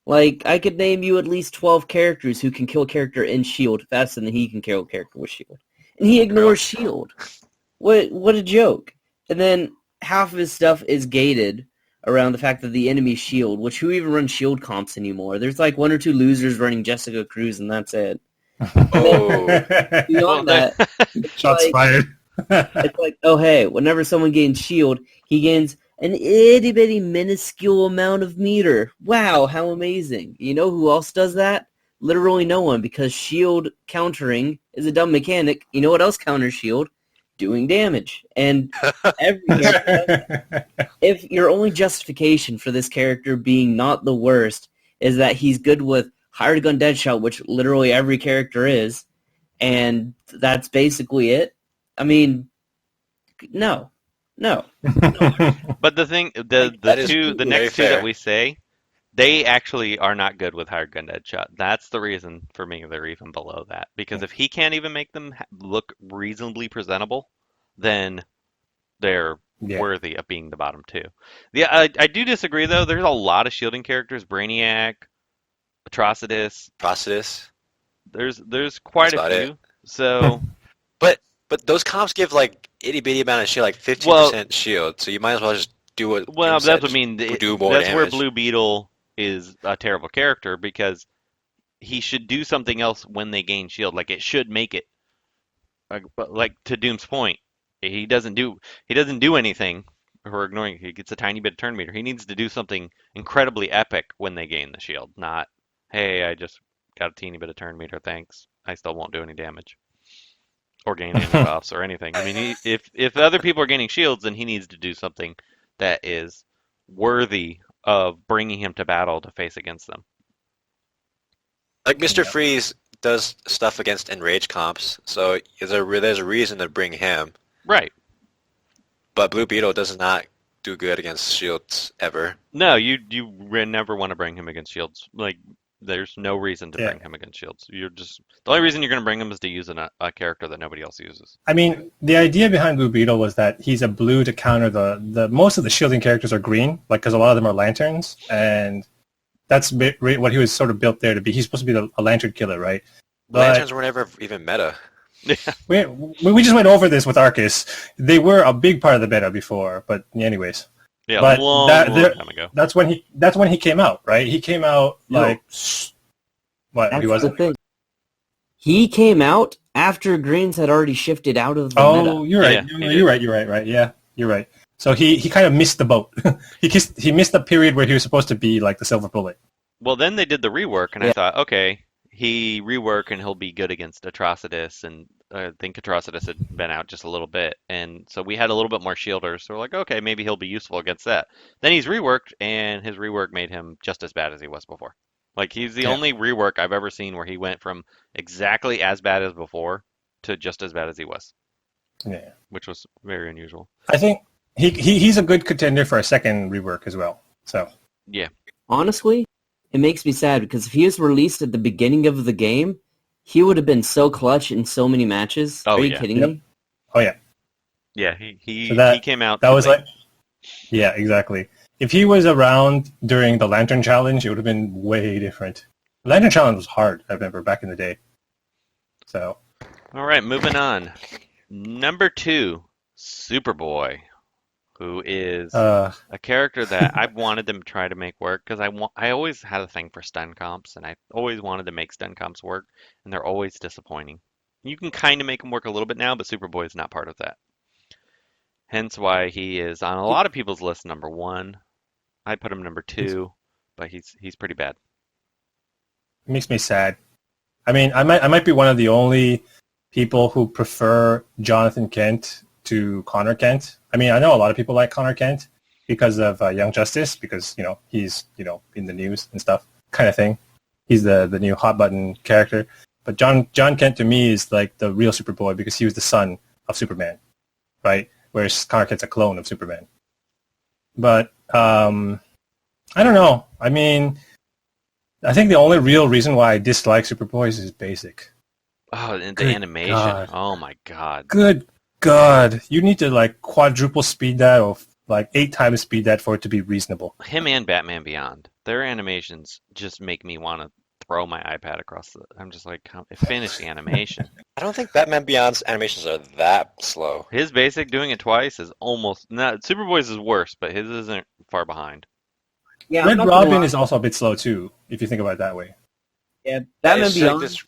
Like, I could name you at least 12 characters who can kill a character in shield faster than he can kill a character with shield. And he ignores shield. What a joke. And then half of his stuff is gated around the fact that the enemy's shield, which who even runs shield comps anymore? There's like 1 or 2 losers running Jessica Cruz and that's it.
Oh,
Beyond that,
Shots
like-
fired.
it's like, oh hey, whenever someone gains shield, he gains an itty-bitty minuscule amount of meter. Wow, how amazing. You know who else does that? Literally no one, because shield countering is a dumb mechanic. You know what else counters shield? Doing damage. And every character, if your only justification for this character being not the worst is that he's good with hired gun Deadshot, which literally every character is, and that's basically it. I mean, no.
But the thing, the
That is
two, the
very
next two that
fair.
we say, they actually are not good with hired gun Deadshot. That's the reason for me they're even below that. Because if he can't even make them look reasonably presentable, then they're worthy of being the bottom 2. Yeah, I do disagree though. There's a lot of shielding characters. Brainiac, Atrocitus.
Process.
There's quite
That's
a
about
few.
it.
So
But those comps give like itty bitty amount of shield, like 15%
Well-
shield. So you might as well just do what.
well,
Doom
that's
said,
what I mean.
just do more
That's where
damage.
Blue Beetle is a terrible character because he should do something else when they gain shield. Like it should make it. Like to Doom's point, he doesn't do anything. Or ignoring, he gets a tiny bit of turn meter. He needs to do something incredibly epic when they gain the shield. Not, hey, I just got a teeny bit of turn meter. Thanks. I still won't do any damage. Or gain any buffs or anything. I mean, if other people are gaining shields, then he needs to do something that is worthy of bringing him to battle to face against them.
Like Mr. Freeze does stuff against enraged comps, so there's a reason to bring him.
Right.
But Blue Beetle does not do good against shields ever.
No, you never want to bring him against shields. Like, there's no reason to bring him against shields. You're just the only reason you're going to bring him is to use a character that nobody else uses.
I mean, the idea behind Blue Beetle was that he's a blue to counter the most of the shielding characters are green, like because a lot of them are lanterns, and that's what he was sort of built there to be. He's supposed to be a lantern killer, right?
Lanterns were never even meta.
We just went over this with Arcus. They were a big part of the meta before, but anyways.
Yeah,
but
long time ago.
That's when he came out, right? He came out what?
That's
He wasn't.
the thing. He came out after Greens had already shifted out of the meta.
Oh, you're right.
Yeah,
You're right. Right. Yeah, you're right. So he kind of missed the boat. he missed the period where he was supposed to be like the silver bullet.
Well, then they did the rework, and I thought, okay, he rework and he'll be good against Atrocitus, and I think Atrocitus had been out just a little bit, and so we had a little bit more shielders, so we're like, okay, maybe he'll be useful against that. Then he's reworked, and his rework made him just as bad as he was before. Like, he's the only rework I've ever seen where he went from exactly as bad as before to just as bad as he was.
Yeah.
Which was very unusual.
I think he's a good contender for a second rework as well. So
yeah.
Honestly, it makes me sad because if he was released at the beginning of the game, he would have been so clutch in so many matches.
Oh,
Are you kidding me?
Oh yeah.
Yeah, he came out.
That was like, yeah, exactly. If he was around during the Lantern Challenge, it would have been way different. The Lantern Challenge was hard, I remember, back in the day. So.
All right, moving on. Number 2, Superboy, who is a character that I've wanted them to try to make work because I always had a thing for stun comps, and I always wanted to make stun comps work, and they're always disappointing. You can kind of make them work a little bit now, but Superboy is not part of that. Hence why he is on a lot of people's list number 1. I put him number 2, but he's pretty bad.
It makes me sad. I mean, I might be one of the only people who prefer Jonathan Kent to Connor Kent. I mean, I know a lot of people like Connor Kent because of Young Justice, because he's in the news and stuff, kind of thing. He's the new hot button character. But John Kent to me is like the real Superboy because he was the son of Superman, right? Whereas Connor Kent's a clone of Superman. But I don't know. I mean, I think the only real reason why I dislike Superboy is his basic.
Oh, and the
Good
animation.
God.
Oh my God.
Good God. You need to like quadruple speed that or like 8 times speed that for it to be reasonable.
Him and Batman Beyond. Their animations just make me want to throw my iPad across the... I'm just like, finish the animation.
I don't think Batman Beyond's animations are that slow.
His basic doing it twice is almost... Not, Superboy's is worse, but his isn't far behind.
Yeah,
Red Robin is also a bit slow too, if you think about it that way.
Yeah, Batman
It's
Beyond.
like this-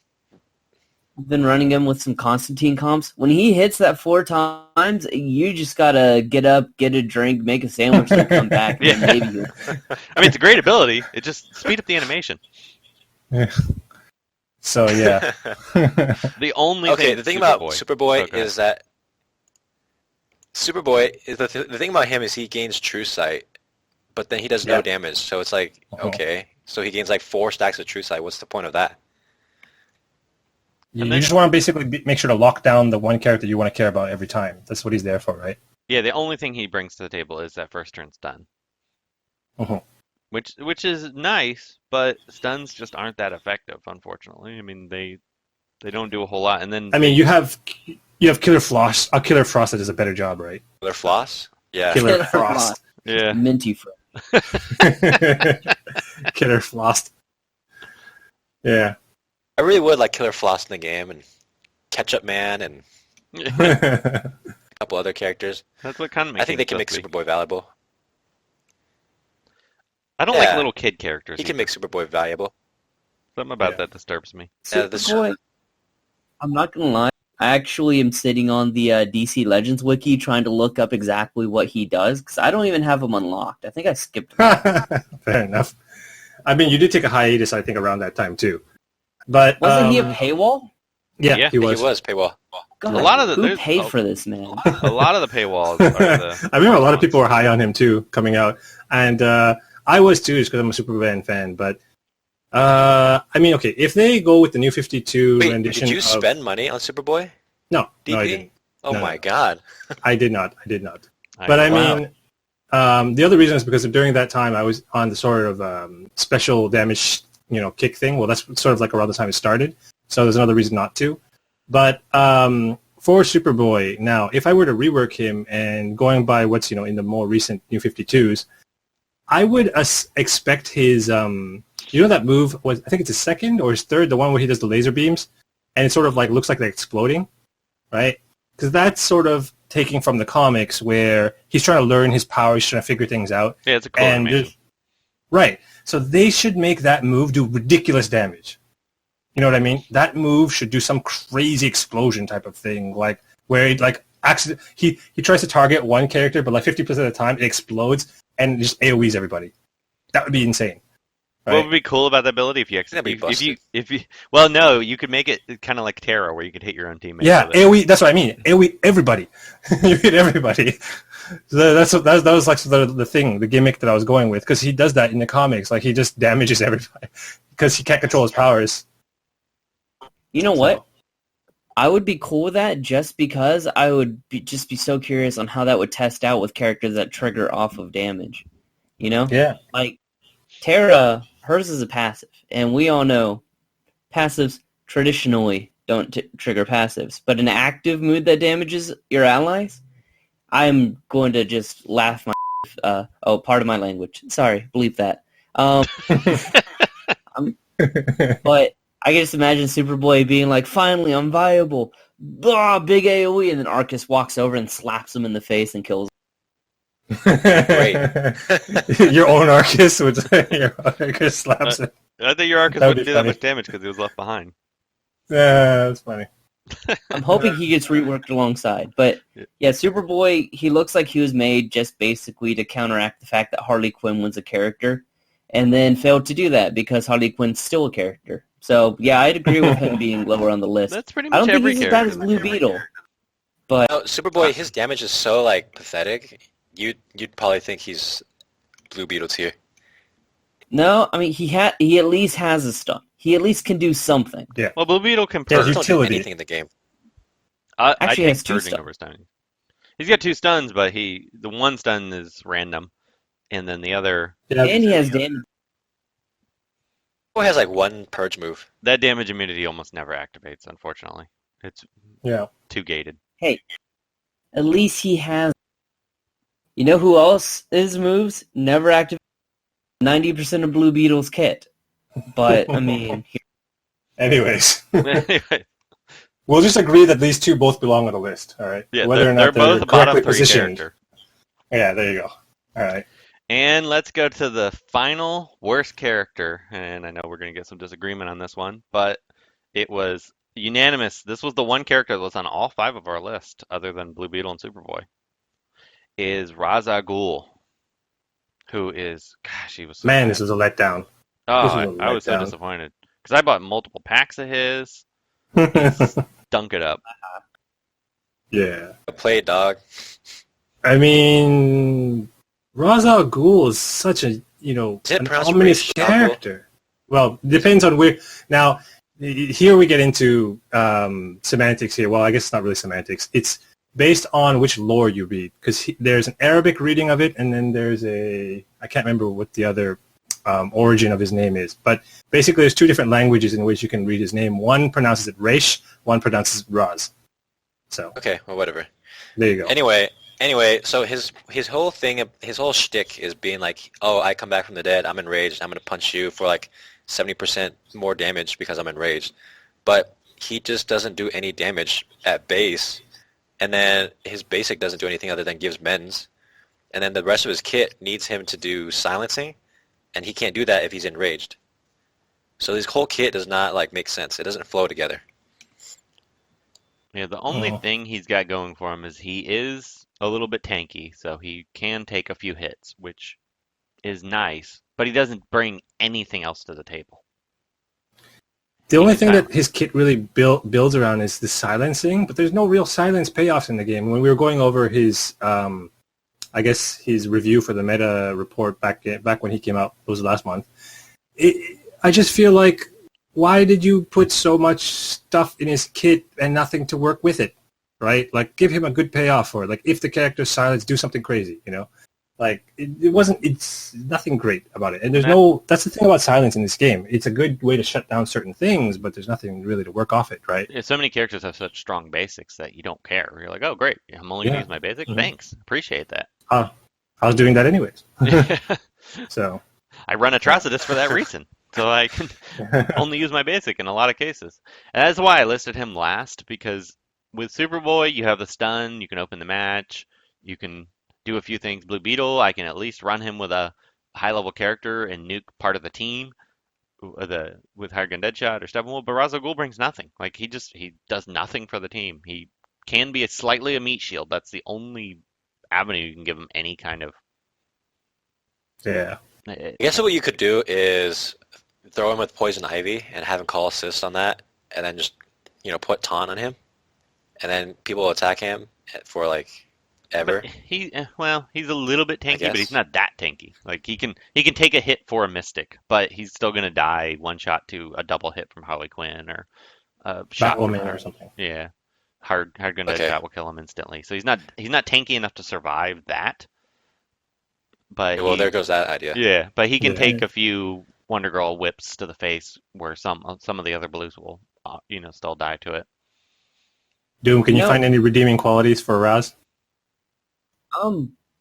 I've been running him with some Constantine comps. When he hits that 4 times, you just gotta get up, get a drink, make a sandwich, and come back.
Yeah.
And maybe you...
I mean, it's a great ability. It just speed up the animation.
So yeah.
The only
Okay,
thing
the thing about
Oh,
Superboy
go ahead.
is that Superboy is the thing about him is he gains True Sight, but then he does no
Yeah.
damage. So it's like,
Uh-huh.
okay, so he gains like 4 stacks of True Sight. What's the point of that?
You
And then-
just want to basically make sure to lock down the one character you want to care about every time. That's what he's there for, right?
Yeah, the only thing he brings to the table is that first turn stun.
Uh-huh.
Which is nice, but stuns just aren't that effective, unfortunately. I mean, they don't do a whole lot. And then
I mean, you have Killer Frost. Killer Frost that does a better job, right?
Killer Floss? Yeah.
Killer Frost.
Yeah.
Minty Frost.
Killer Frost. Yeah.
I really would like Killer Frost in the game and Ketchup Man and a couple other characters.
That's what kind of
I think they can make Superboy valuable.
I don't like
Yeah.
little kid characters.
He can
either.
make Superboy valuable.
Something about
Yeah.
that disturbs me.
Yeah, this-
Superboy, I'm not gonna lie. I actually am sitting on the DC Legends wiki trying to look up exactly what he does because I don't even have him unlocked. I think I skipped him.
Fair enough. I mean, you did take a hiatus, I think, around that time too. But
Wasn't he a paywall?
Yeah,
Yeah,
he was.
He was paywall.
God,
A lot of the-
who
there's-
paid for this, man?
A lot of the paywalls are the.
I remember a lot of people were high on him too coming out, and I was too, just because I'm a Superman fan. But I mean, okay, if they go with the new 52
Wait,
rendition,
did you
of...
spend money on Superboy?
No,
DP?
no, I didn't.
Oh
No,
my
no.
god.
I did not. But I mean, the other reason is because during that time I was on the sort of special damage, kick thing. Well, that's sort of like around the time it started. So there's another reason not to. But for Superboy, now, if I were to rework him and going by what's, in the more recent New 52s, I would expect his, that move was, I think it's his second or his third, the one where he does the laser beams, and it sort of like looks like they're exploding, right? Because that's sort of taking from the comics where he's trying to learn his power, he's trying to figure things out.
Yeah, it's a cool
And
animation.
right. So they should make that move do ridiculous damage. You know what I mean? That move should do some crazy explosion type of thing, like where he tries to target one character, but like 50% of the time it explodes and just AoEs everybody. That would be insane. Right?
What would be cool about that ability if you
That'd be
if you well no, you could make it kind of like Terra where you could hit your own teammates.
Yeah,
with it.
AoE. That's what I mean. AoE everybody. You hit everybody. So that was like the thing, the gimmick that I was going with, because he does that in the comics. Like he just damages everybody because he can't control his powers.
You know what? I would be cool with that just because I would just be so curious on how that would test out with characters that trigger off of damage. You know?
Yeah.
Like, Terra, hers is a passive, and we all know passives traditionally don't trigger passives, but an active mood that damages your allies, I'm going to just laugh my pardon my language. Sorry, bleep that. But I can just imagine Superboy being like, finally, I'm viable. Blah, big AoE, and then Arcus walks over and slaps him in the face and kills him.
Your own Arcus would your Arcus slaps it.
I think your Arcus
That would
wouldn't
be
do that
funny.
much damage because he was left behind.
Yeah, that's funny.
I'm hoping he gets reworked alongside. But yeah, Superboy, he looks like he was made just basically to counteract the fact that Harley Quinn was a character and then failed to do that because Harley Quinn's still a character. So yeah, I'd agree with him being lower on the list.
That's pretty
I
much
don't think
every
he's as bad
character.
as Blue Beetle. But
No, Superboy, his damage is so like pathetic. You'd probably think he's Blue Beetle tier.
no, I mean he at least has a stun. He at least can do something.
Well, Blue Beetle can
Yeah,
purge.
you-
Don't do
Utility.
anything in the game.
I
Actually,
take
has two
purging
stuns.
over stunning. He's got 2 stuns, but the one stun is random, and then the other
Yeah,
And he has damage.
Boy has like one purge move.
that damage immunity almost never activates. Unfortunately, it's
yeah.
too gated.
At least he has. You know who else his moves never activate? 90% of Blue Beetle's kit. But I mean,
Anyways,
Anyway,
we'll just agree that these two both belong on the list. All right.
yeah,
Whether or
they're
not
both a bottom
correctly
3
positioned.
character.
Yeah, there you go. All right.
And let's go to the final worst character. And I know we're going to get some disagreement on this one, but it was unanimous. This was the one character that was on all 5 of our list, other than Blue Beetle and Superboy. Is Ra's al Ghul, who is, gosh, he was so
Man,
bad.
this is a letdown.
Oh,
this is a
I was so
letdown.
disappointed because I bought multiple packs of his. Dunk it up.
Yeah.
Play it, dog.
I mean, Ra's al Ghul is such a,
Is it
an
pronounced
ominous
Ra's al Ghul?
character. Well, depends on where. Now, here we get into semantics here. Well, I guess it's not really semantics. It's based on which lore you read, because there's an Arabic reading of it, and then there's I can't remember what the other origin of his name is. But basically, there's 2 different languages in which you can read his name. One pronounces it Raish, one pronounces it Raz. So,
Okay, well, whatever.
there you go.
Anyway, Anyway, so his whole thing, his whole shtick is being like, oh, I come back from the dead, I'm enraged, I'm gonna punch you for like 70% more damage because I'm enraged. But he just doesn't do any damage at base, and then his basic doesn't do anything other than gives mends, and then the rest of his kit needs him to do silencing, and he can't do that if he's enraged. So his whole kit does not like make sense. It doesn't flow together.
Yeah, the only
Oh.
thing he's got going for him is he is a little bit tanky, so he can take a few hits, which is nice, but he doesn't bring anything else to the table.
The
He
only
can
thing that
silence.
his kit really builds around is the silencing, but there's no real silence payoffs in the game. When we were going over his, I guess his review for the meta report back when he came out, it was last month. I just feel like, why did you put so much stuff in his kit and nothing to work with it, right? Like, give him a good payoff for it. Like, if the character's silence, do something crazy, you know? Like, it's nothing great about it. And there's that's the thing about silence in this game. It's a good way to shut down certain things, but there's nothing really to work off it, right?
Yeah, so many characters have such strong basics that you don't care. You're like, oh, great, I'm only gonna
Yeah.
use my basic.
Mhm.
Thanks, appreciate that.
I was doing that anyways. So,
I run Atrocitus for that reason, so I can only use my basic in a lot of cases. And that's why I listed him last, because with Superboy, you have the stun, you can open the match, you can do a few things. Blue Beetle, I can at least run him with a high level character and nuke part of the team with higher gun Deadshot or Steppenwolf. But Ra's al Ghul brings nothing. Like he does nothing for the team. He can be slightly a meat shield. That's the only avenue you can give him any kind of.
yeah.
I guess what you could do is throw him with Poison Ivy and have him call assist on that, and then just put taunt on him, and then people will attack him for like ever.
But he's a little bit tanky, but he's
guess.
not that tanky. Like he can take a hit for a Mystic, but he's still gonna die one shot to a double hit from Harley Quinn or a shot from
Batwoman
her.
or something.
Yeah, hard gun
Okay.
Deadshot will kill him instantly. So he's not tanky enough to survive that. But
Well, there goes that idea.
yeah, but he can
Yeah.
take a few Wonder Girl whips to the face, where some of the other blues will still die to it.
Doom, can you
No.
find any redeeming qualities for Raz?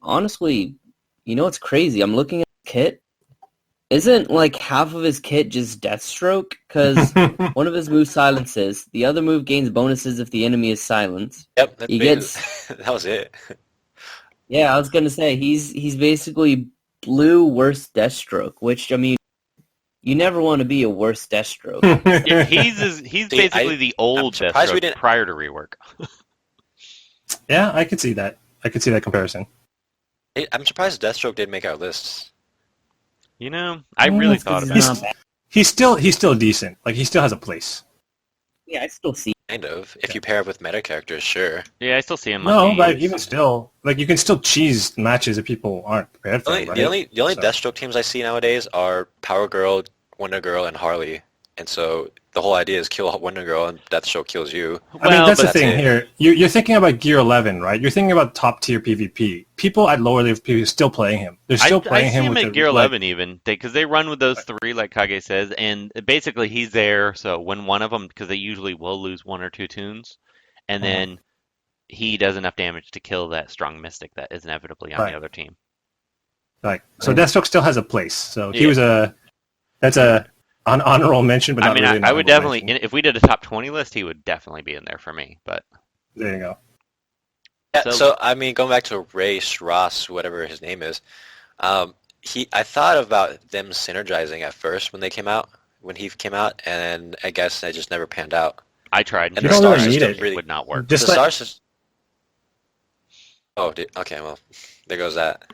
Honestly, it's crazy. I'm looking at the kit. Isn't like half of his kit just Deathstroke? Because one of his moves silences. The other move gains bonuses if the enemy is silenced.
Yep, that's
He gets.
that was it.
Yeah, I was gonna say he's basically blue worse Deathstroke, which I mean, you never want to be a worse Deathstroke.
Yeah, he's
See,
basically the old
I'm surprised we
Deathstroke
didn't-
prior to rework.
Yeah, I could see that. I could see that comparison.
I'm surprised Deathstroke didn't make our lists.
I really thought
It's
about it.
not bad.
He's still decent. Like, he still has a place.
Yeah, I still see.
Kind of. If you pair it with meta characters, sure.
Yeah, I still see him.
No,
on
but
teams.
even still, like, you can still cheese matches if people aren't prepared for it, right?
The only
So-
Deathstroke teams I see nowadays are Power Girl, Wonder Girl, and Harley. And so the whole idea is kill Wonder Girl and Deathstroke kills you.
I mean, that's the
but
thing
that's it.
here. You're thinking about Gear 11, right? You're thinking about top tier PvP. People at lower level PvP are still playing him. They're still
I
playing
see
him
him
with
at
the,
Gear
like-
11 even, because they run with those three, like Kage says, and basically he's there. So when one of them, because they usually will lose one or two tunes, and
Uh-huh.
then he does enough damage to kill that strong Mystic that is inevitably on
Right.
the other team.
Like, so Deathstroke still has a place. So he
Yeah.
was that's an honorable mention, but not
I mean,
really an
I would
honorable
definitely,
mention.
if we did a top 20 list, he would definitely be in there for me. But
There you go.
Yeah,
So-
so I mean, going back to Race, Ross, whatever his name is, I thought about them synergizing at first when he came out, and I guess that just never panned out.
I tried.
And
You
the
don't
star
really need
system
it.
really
would not work.
Just
the
like-
star system. Oh, okay, well, there goes that.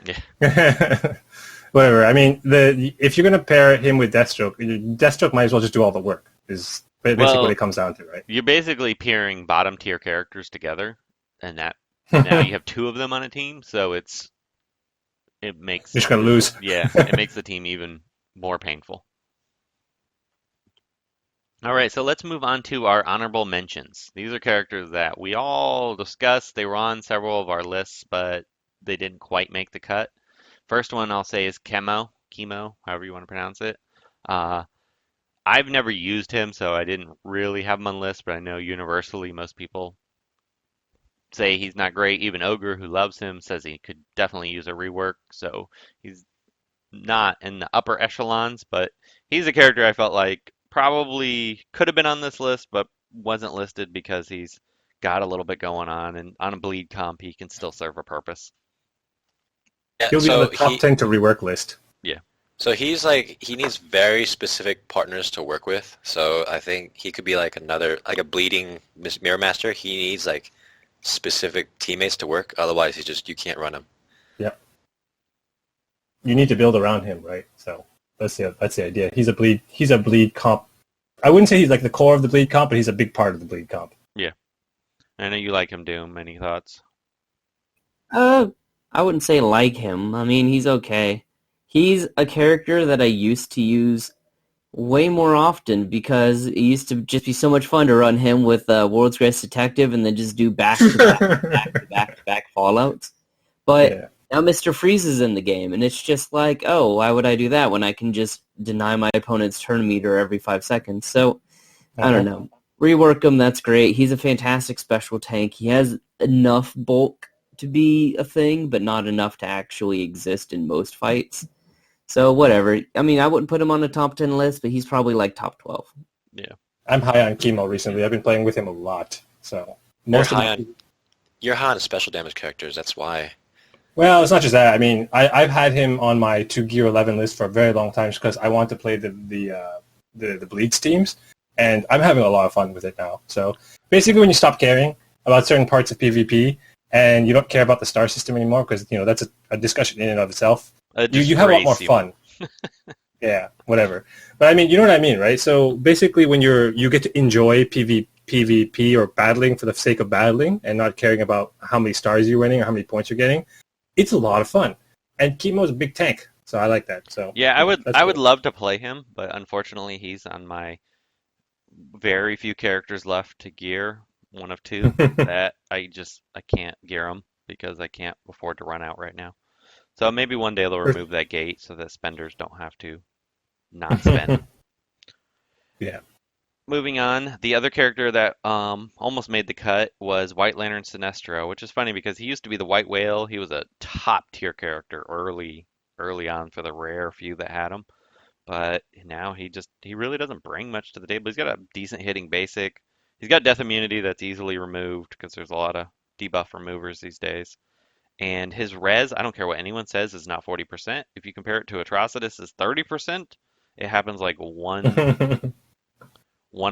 Whatever. I mean, if you're gonna pair him with Deathstroke, Deathstroke might as well just do all the work. Is basically
Well,
what it comes down to, right?
You're basically pairing bottom tier characters together, and that now you have two of them on a team, so it makes
You're just gonna lose.
yeah, it makes the team even more painful. All right, so let's move on to our honorable mentions. These are characters that we all discussed. They were on several of our lists, but they didn't quite make the cut. First one I'll say is Chemo, however you want to pronounce it. I've never used him, so I didn't really have him on the list, but I know universally most people say he's not great. Even Ogre, who loves him, says he could definitely use a rework. So he's not in the upper echelons, but he's a character I felt like probably could have been on this list, but wasn't listed because he's got a little bit going on, and on a bleed comp, he can still serve a purpose.
Yeah,
He'll be on
so
the top 10 to rework list.
Yeah.
So he's like, he needs very specific partners to work with. So I think he could be like another, like a bleeding Mirror Master. He needs like specific teammates to work. Otherwise, you can't run him.
Yep. You need to build around him, right? So that's the idea. He's a bleed comp. I wouldn't say he's like the core of the bleed comp, but he's a big part of the bleed comp.
Yeah. I know you like him, Doom. Any thoughts?
I wouldn't say like him. I mean, he's okay. He's a character that I used to use way more often because it used to just be so much fun to run him with World's Greatest Detective and then just do back-to-back Fallouts. But
Yeah.
now Mr. Freeze is in the game, and it's just like, oh, why would I do that when I can just deny my opponent's turn meter every 5 seconds? So, I don't know. Rework him, that's great. He's a fantastic special tank. He has enough bulk to be a thing, but not enough to actually exist in most fights. So whatever. I mean, I wouldn't put him on a top 10 list, but he's probably like top 12.
Yeah.
I'm high on Chemo recently. I've been playing with him a lot. So
You're high on special damage characters. That's why.
Well, it's not just that. I mean, I've had him on my 2 Gear 11 list for a very long time because I want to play the Bleeds teams, and I'm having a lot of fun with it now. So basically, when you stop caring about certain parts of PvP and you don't care about the star system anymore, because that's a discussion in and of itself, you have a lot more fun. Yeah, whatever. But I mean, you know what I mean, right? So basically, when you get to enjoy PvP or battling for the sake of battling and not caring about how many stars you're winning or how many points you're getting, it's a lot of fun. And Chemo's a big tank, so I like that. So
Yeah, I would
cool.
love to play him, but unfortunately he's on my very few characters left to gear, one of two, that I can't gear him because I can't afford to run out right now. So maybe one day they'll remove that gate so that spenders don't have to not spend.
Yeah.
Moving on, the other character that almost made the cut was White Lantern Sinestro, which is funny because he used to be the White Whale. He was a top tier character early on for the rare few that had him. But now he really doesn't bring much to the table. He's got a decent hitting basic. He's got death immunity that's easily removed because there's a lot of debuff removers these days. And his res, I don't care what anyone says, is not 40%. If you compare it to Atrocitus, is 30%. It happens like one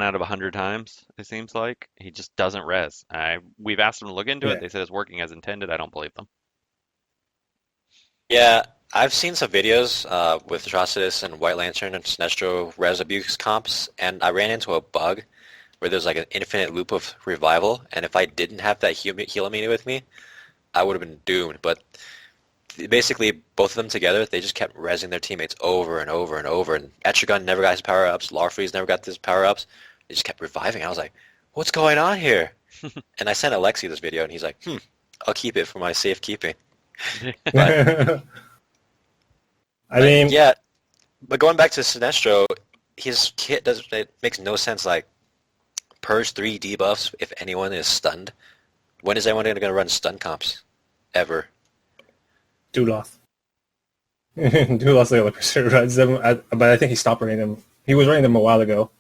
out of 100 times, it seems like. He just doesn't res. We've asked them to look into it. They said it's working as intended. I don't believe them.
Yeah, I've seen some videos with Atrocitus and White Lantern and Sinestro res abuse comps, and I ran into a bug where there's like an infinite loop of revival, and if I didn't have that heal immunity with me, I would have been doomed. But basically, both of them together, they just kept rezzing their teammates over and over and over. And Etrigan never got his power-ups. Larfreeze never got his power-ups. They just kept reviving. I was like, what's going on here? And I sent Alexi this video, and he's like, I'll keep it for my safekeeping.
I mean,
yeah. But going back to Sinestro, his kit it makes no sense. Like, purge 3 debuffs if anyone is stunned. When is anyone going to run stun comps? Ever.
Duloth. Duloth's the other person who runs them, but I think he stopped running them. He was running them a while ago.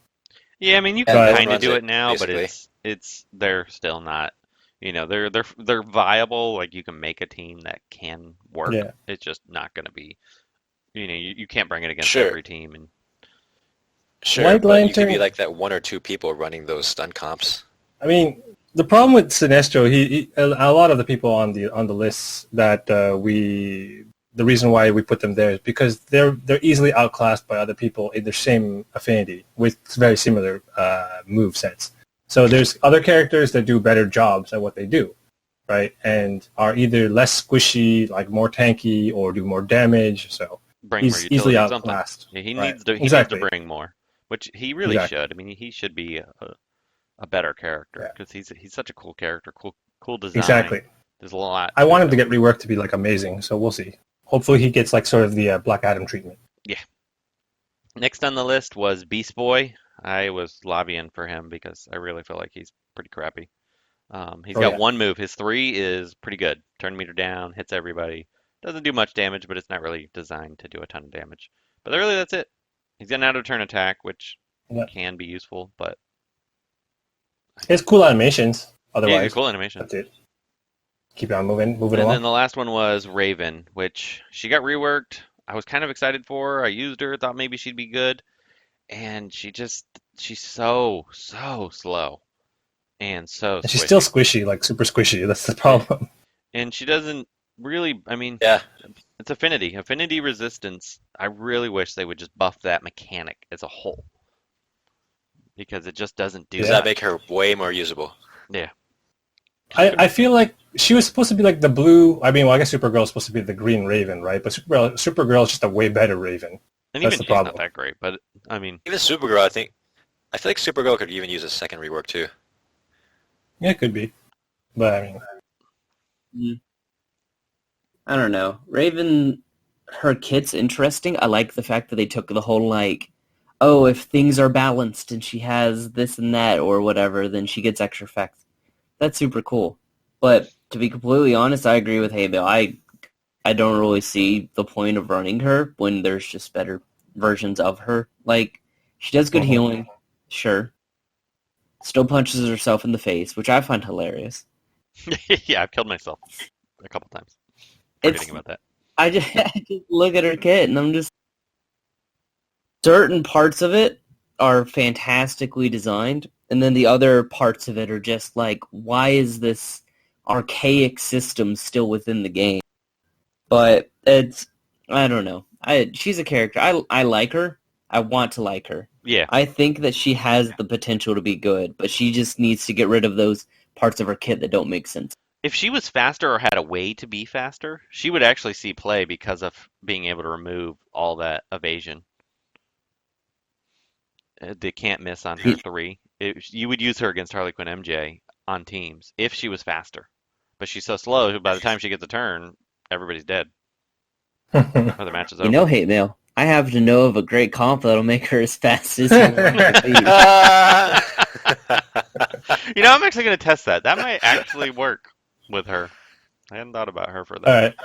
Yeah, I mean you can kind of do it now,
basically.
but they're still not. They're viable. Like you can make a team that can work.
Yeah.
It's just not going to be. You can't bring it against
Sure.
every team. And
Sure,
White
but you could
Lantern-
be like that 1 or 2 people running those stun comps.
I mean, the problem with Sinestro, a lot of the people on the list that the reason why we put them there is because they're easily outclassed by other people in their same affinity with very similar move sets. So there's other characters that do better jobs at what they do, right? And are either less squishy, like more tanky, or do more damage. So
bring
he's
more utility
easily
or something.
outclassed.
Yeah, he
Right.
needs to
Exactly.
bring more, which he really
Exactly.
should. I mean, he should be a better character
Yeah.
because he's such a cool character, cool design.
Exactly.
There's a lot.
I want him to get reworked to be like amazing. So we'll see. Hopefully he gets like sort of the Black Adam treatment.
Next on the list was Beast Boy. I was lobbying for him because I really feel like he's pretty crappy. He's
Oh,
got
yeah.
one move. His 3 is pretty good. Turn meter down, hits everybody. Doesn't do much damage, but it's not really designed to do a ton of damage. But really, that's it. He's got an out-of-turn attack, which
Yeah.
can be useful, but
It's cool animations.
yeah,
Otherwise,
cool animation.
that's it. Keep on moving
And then
along.
the last one was Raven, which she got reworked. I was kind of excited for her. I used her, thought maybe she'd be good, and she's so slow and so
And she's still
squishy.
squishy, like super squishy. That's the problem.
And she doesn't really, I mean,
Yeah.
it's affinity resistance. I really wish they would just buff that mechanic as a whole because it just doesn't do
Does
Yeah.
that
that.
make her way more usable?
Yeah.
I feel like she was supposed to be like the blue. I mean, well, I guess Supergirl is supposed to be the green Raven, right? But Supergirl is just a way better Raven.
And
That's
even
the
she's not
problem.
that great, but I mean,
Even Supergirl, I feel like Supergirl could even use a second rework too.
Yeah, it could be. But I mean,
I don't know. Raven, her kit's interesting. I like the fact that they took the whole like, oh, if things are balanced and she has this and that or whatever, then she gets extra effects. That's super cool. But to be completely honest, I agree with Haybale. I don't really see the point of running her when there's just better versions of her. Like, she does good
Mhm.
healing, sure. Still punches herself in the face, which I find hilarious.
yeah, I've killed myself a couple times
It's
forgetting about that.
I just look at her kit and I'm just certain parts of it are fantastically designed, and then the other parts of it are just like, why is this archaic system still within the game? But I don't know. She's a character. I like her. I want to like her.
Yeah,
I think that she has the potential to be good, but she just needs to get rid of those parts of her kit that don't make sense.
if she was faster or had a way to be faster, she would actually see play because of being able to remove all that evasion. They can't miss on her 3. You would use her against Harley Quinn MJ on teams if she was faster. But she's so slow, by the time she gets a turn, everybody's dead. Or the match is over.
You know, hate mail. I happen to know of a great comp that'll make her as fast as you want her to be.
You know, I'm actually going to test that. That might actually work with her. I hadn't thought about her for
all
that.
right,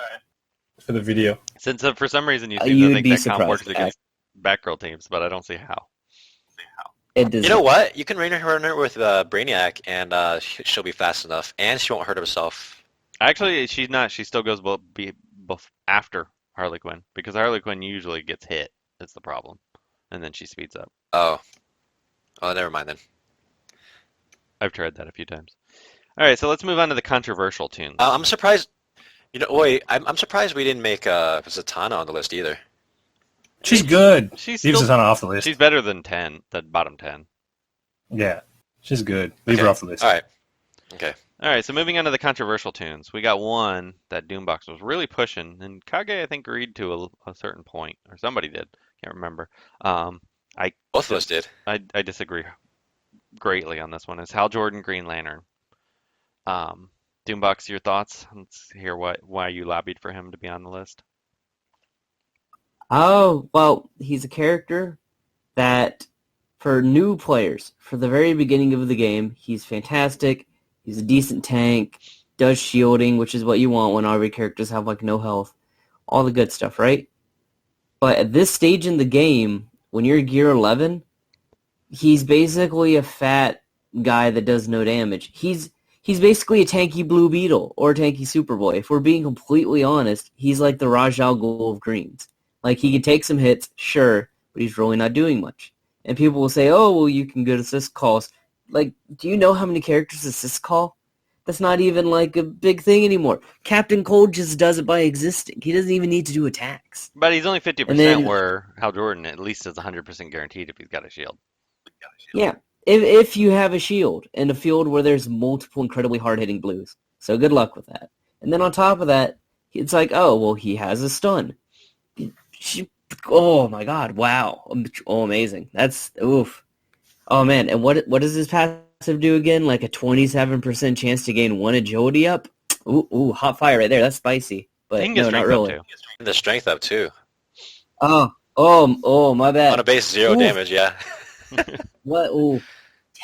for the video.
Since for some reason you seem to
You'd
think
be
that comp
surprised.
works against Batgirl teams, but I don't see how.
It does.
You know what? You can run her with Brainiac, and she'll be fast enough, and she won't hurt herself.
Actually, she's not. She still goes after Harley Quinn because Harley Quinn usually gets hit. That's the problem, and then she speeds up.
Oh, never mind then.
I've tried that a few times. All right, so let's move on to the controversial tunes.
I'm surprised. I'm surprised we didn't make Zatanna on the list either.
She's good.
She's
Leave
still,
Zatanna off the list.
she's better than 10, the bottom 10.
Yeah, she's good. Leave her
Okay.
off the list.
All right. Okay.
All right, so moving on to the controversial tunes. We got one that Doombox was really pushing, and Kage, I think, agreed to a certain point, or somebody did. Can't remember.
Both of us did.
I disagree greatly on this one. It's Hal Jordan, Green Lantern. Doombox, your thoughts? Let's hear why you lobbied for him to be on the list.
Oh, well, he's a character that, for new players, for the very beginning of the game, he's fantastic. He's a decent tank, does shielding, which is what you want when RV characters have, like, no health. All the good stuff, right? But at this stage in the game, when you're gear 11, he's basically a fat guy that does no damage. He's basically a tanky Blue Beetle or a tanky Superboy. If we're being completely honest, he's like the Raj Al Ghul of Greens. Like, he can take some hits, sure, but he's really not doing much. And people will say, oh, well, you can get assist calls. Like, do you know how many characters assist call? That's not even, like, a big thing anymore. Captain Cold just does it by existing. He doesn't even need to do attacks.
But he's only 50%,
And then-
where Hal Jordan at least is 100% guaranteed if he's got a shield.
Yeah, if you have a shield in a field where there's multiple incredibly hard-hitting blues. So good luck with that. And then on top of that, it's like, oh, well, he has a stun. Oh, my God, wow. Oh, amazing. That's, oof. Oh, man, and what does his passive do again? Like a 27% chance to gain 1 agility up? Ooh, hot fire right there. That's spicy. But
He can get
no, not
strength
really.
up too.
And the strength up too.
Oh, my bad.
On a base 0
Oof.
damage, yeah.
What? Ooh,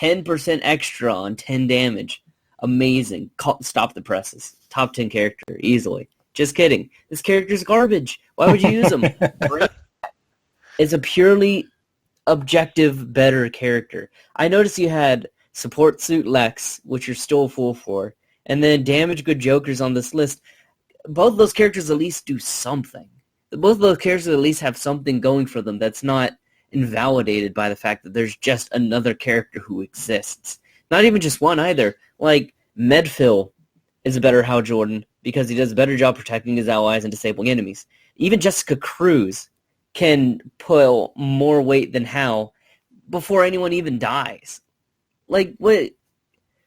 10% extra on 10 damage. amazing. Stop the presses. Top 10 character, easily. Just kidding. This character's garbage. Why would you use him? It's a purely objective, better character. I noticed you had Support Suit Lex, which you're still full for, and then Damage Good Jokers on this list. Both of those characters at least do something. Both of those characters at least have something going for them that's not invalidated by the fact that there's just another character who exists. Not even just one either. Like, Medphil is a better Hal Jordan because he does a better job protecting his allies and disabling enemies. Even Jessica Cruz can pull more weight than Hal before anyone even dies. Like, what?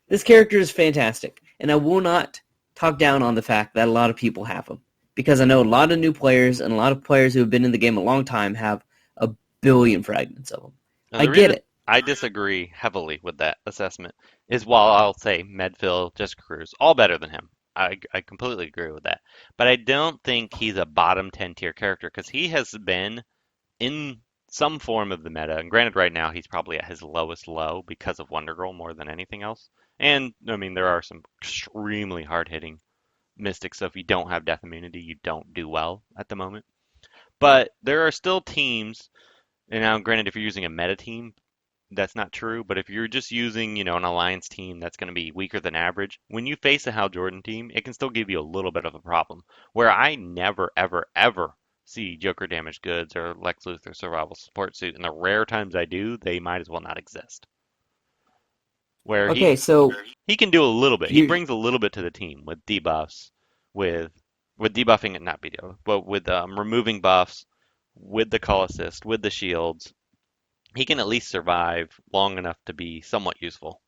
This character is fantastic, and I will not talk down on the fact that a lot of people have him, because I know a lot of new players and a lot of players who have been in the game a long time have a billion fragments of him. I get it.
I disagree heavily with that assessment. Is while I'll say Medfield, Jessica Cruz, all better than him. I completely agree with that. But I don't think he's a bottom 10 tier character because he has been in some form of the meta. And granted, right now he's probably at his lowest low because of Wonder Girl more than anything else. And I mean, there are some extremely hard hitting mystics. So if you don't have death immunity, you don't do well at the moment. But there are still teams. And now, granted, if you're using a meta team, that's not true. But if you're just using, an alliance team that's going to be weaker than average, when you face a Hal Jordan team, it can still give you a little bit of a problem. Where I never, ever, ever see Joker Damaged Goods or Lex Luthor Survival Support Suit, and the rare times I do, they might as well not exist. Where he can do a little bit. He brings a little bit to the team with debuffs, with debuffing it, not BDO, but with removing buffs, with the call assist, with the shields. He can at least survive long enough to be somewhat useful.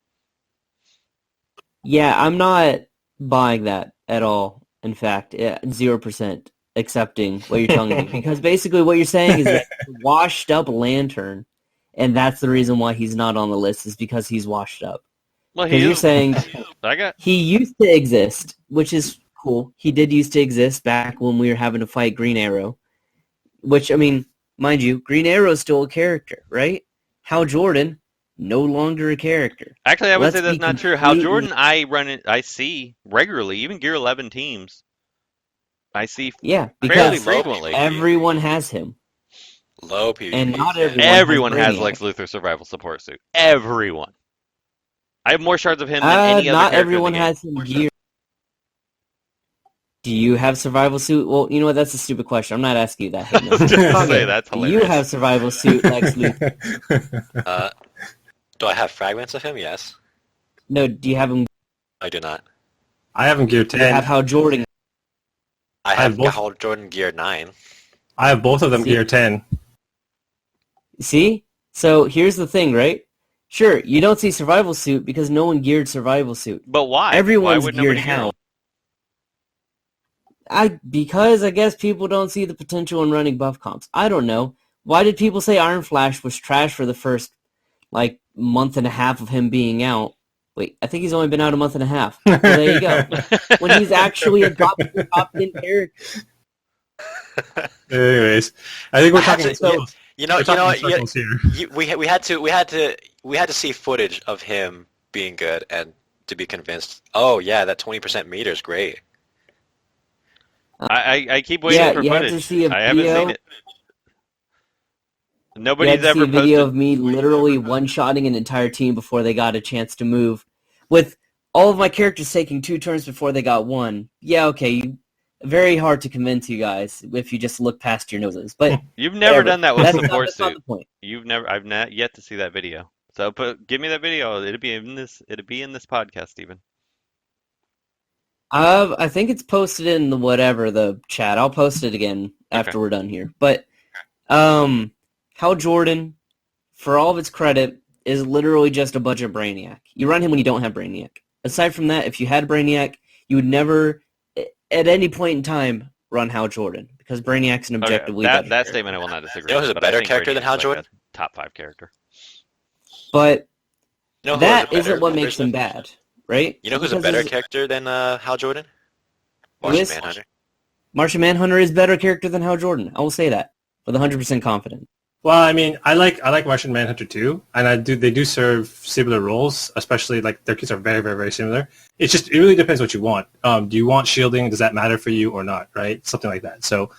Yeah, I'm not buying that at all. In fact, 0% accepting what you're telling me. Because basically what you're saying is that he's a washed up Lantern, and that's the reason why he's not on the list, is because he's washed up.
Well,
Because you're saying he used to exist, which is cool. He did used to exist back when we were having to fight Green Arrow. Which, I mean, mind you, Green Arrow is still a character, right? Hal Jordan, no longer a character.
Actually, I would say that's not true. Hal Jordan, I see regularly, even Gear 11 teams. I see fairly frequently.
Everyone has him.
Low PvP.
And not
everyone has Lex Luthor Survival Support Suit. Everyone. I have more shards of him than any other character.
Not everyone has him gear. Do you have survival suit? Well, you know what? That's a stupid question. I'm not asking you that.
That's hilarious.
Do you have survival suit, Lex Luthor?
Do I have fragments of him? Yes.
No, do you have him?
I do not.
I have him gear 10.
Do you have Hal Jordan?
I have Hal Jordan gear 9.
I have both of them gear 10.
See? So here's the thing, right? Sure, you don't see survival suit because no one geared survival suit.
But why?
Everyone's geared Hal. Because I guess people don't see the potential in running buff comps. I don't know. Why did people say Iron Flash was trash for the first, month and a half of him being out? Wait, I think he's only been out a month and a half. Well, there you go. When he's actually a top-10 character.
Anyways, I think we're talking.
You know what? We had to see footage of him being good and to be convinced. Oh yeah, that 20% meter is great.
I keep waiting for footage. I haven't seen it. Nobody's ever posted
a video of me literally one-shotting an entire team before they got a chance to move, with all of my characters taking 2 turns before they got 1. Yeah, okay. Very hard to convince you guys if you just look past your noses. But
you've never done that with support
suit.
Not the point. I've not yet to see that video. So, give me that video. It'll be in this podcast, Steven.
I think it's posted in the chat. I'll post it again after we're done here. But Hal Jordan, for all of its credit, is literally just a budget Brainiac. You run him when you don't have Brainiac. Aside from that, if you had Brainiac, you would never, at any point in time, run Hal Jordan, because Brainiac's an objectively better
that statement I will not disagree.
You know who's a better character than Hal Jordan?
Top 5 character.
But that isn't what makes him bad, right?
You know who's a better character than Hal Jordan? Martian Manhunter.
Martian Manhunter is a better character than Hal Jordan. I will say that with 100% confidence.
Well, I mean, I like Martian Manhunter too, and they do serve similar roles, especially like their kits are very, very, very similar. It really depends what you want. Do you want shielding? Does that matter for you or not? Right, something like that. So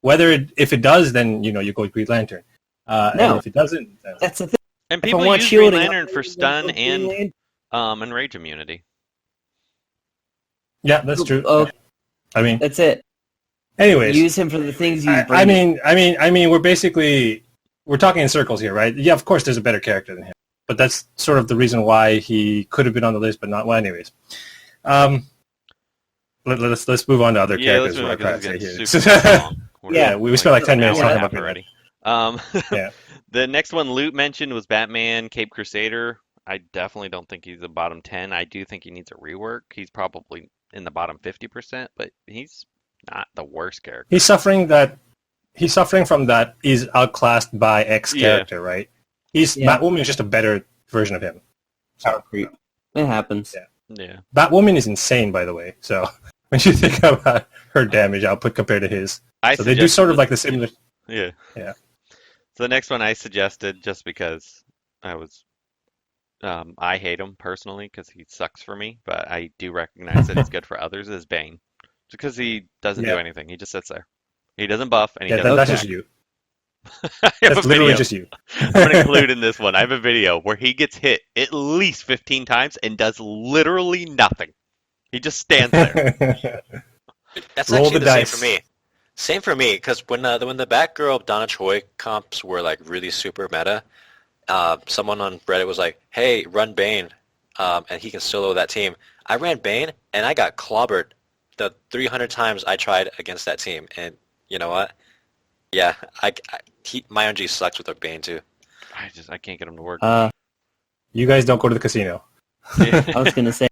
if it does, then you go with Green Lantern.
No,
and if it doesn't, then...
that's the thing.
And
If I
people
want
use
shielding,
Green Lantern for
I'm
stun
gonna go Green Lantern.
and rage immunity.
Yeah, that's true.
Oh,
I mean,
that's it.
anyways,
Use him for the things he's
I
bringing.
mean, we're talking in circles here, right? Yeah, of course, there's a better character than him, but that's sort of the reason why he could have been on the list, but not. Well, anyways, let's move on to other characters.
Let's move on, 'cause
Say
it's
here.
getting super long.
Yeah, we spent like 10 minutes
an hour
talking
and a
about
half
Green
already.
Yeah.
The next one Luke mentioned was Batman, Cape Crusader. I definitely don't think he's a bottom 10. I do think he needs a rework. He's probably in the bottom 50%, but he's not the worst character.
He's suffering from that is outclassed by X character, right? Batwoman is just a better version of him.
Power creep. It happens.
Yeah.
Batwoman is insane, by the way. So when you think about her damage output compared to his, so they do sort of like the similar.
Yeah.
Yeah.
So the next one I suggested, just because I hate him personally because he sucks for me, but I do recognize that he's good for others, is Bane. Just because he doesn't do anything. He just sits there. He doesn't buff, and he doesn't
that's
attack.
just you.
I have
That's
a
literally
video.
just you.
I'm going to include in this one. I have a video where he gets hit at least 15 times and does literally nothing. He just stands there.
That's
Roll
actually
the
the same
dice.
for me. Same for me, because when the Batgirl Donna Troy comps were like really super meta, someone on Reddit was like, "Hey, run Bane, and he can solo that team." I ran Bane, and I got clobbered the 300 times I tried against that team. And you know what? Yeah, my RNG sucks with Bane too.
I can't get him to work.
You guys don't go to the casino.
I was gonna say,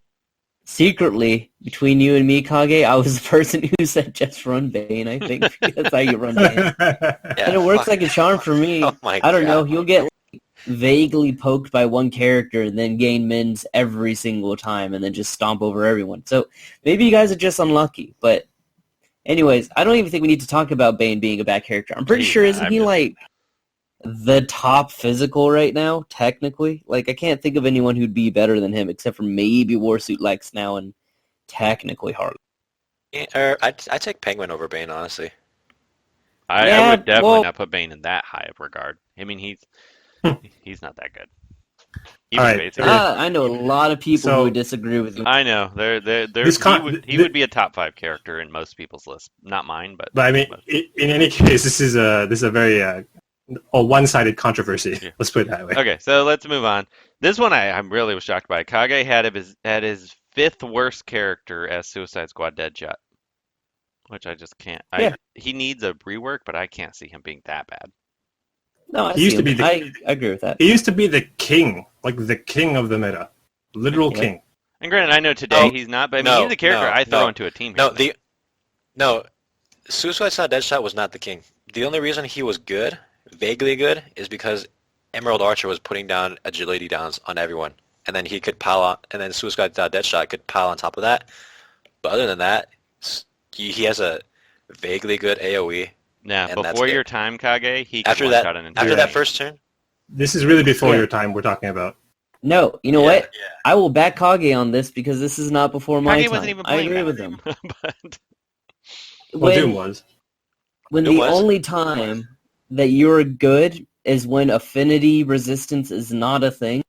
secretly between you and me, Kage, I was the person who said just run Bane. I think that's how you run Bane, and it works like a charm for me.
Oh my
I don't
God.
know. You'll get like, vaguely poked by one character and then gain mins every single time, and then just stomp over everyone. So maybe you guys are just unlucky, but. Anyways, I don't even think we need to talk about Bane being a bad character. I'm pretty sure, isn't he like the top physical right now, technically? Like, I can't think of anyone who'd be better than him, except for maybe Warsuit Lex now and technically Harley.
Yeah, I'd take Penguin over Bane, honestly.
I would definitely not put Bane in that high of regard. I mean, he's not that good.
All right.
Basically.
I know a lot of people who would disagree with me.
I know. He would be a top 5 character in most people's list. Not mine, but
I mean, in any case, this is a very a one-sided controversy.
Yeah.
Let's put it that way.
Okay, so let's move on. This one I really was shocked by. Kage had his 5th worst character as Suicide Squad Deadshot, which I just can't. He needs a rework, but I can't see him being that bad.
No,
He used to be
I agree with that.
He used to be the king, like the king of the meta, literal king.
And granted, I know today he's not, but I mean, he's a character I throw into a team.
Suicide Squad Deadshot was not the king. The only reason he was good, vaguely good, is because Emerald Archer was putting down agility downs on everyone, and then he could pile on, and then Suicide Squad Deadshot could pile on top of that. But other than that, he has a vaguely good AOE.
Yeah, before your time, Kage, he could
after that first turn.
This is really before your time we're talking about.
No, you know what? Yeah. I will back Kage on this because this is not before my
Kage
time.
wasn't even
I
playing
agree with him.
but...
Well, Doom was.
When the only time that you're good is when affinity resistance is not a thing,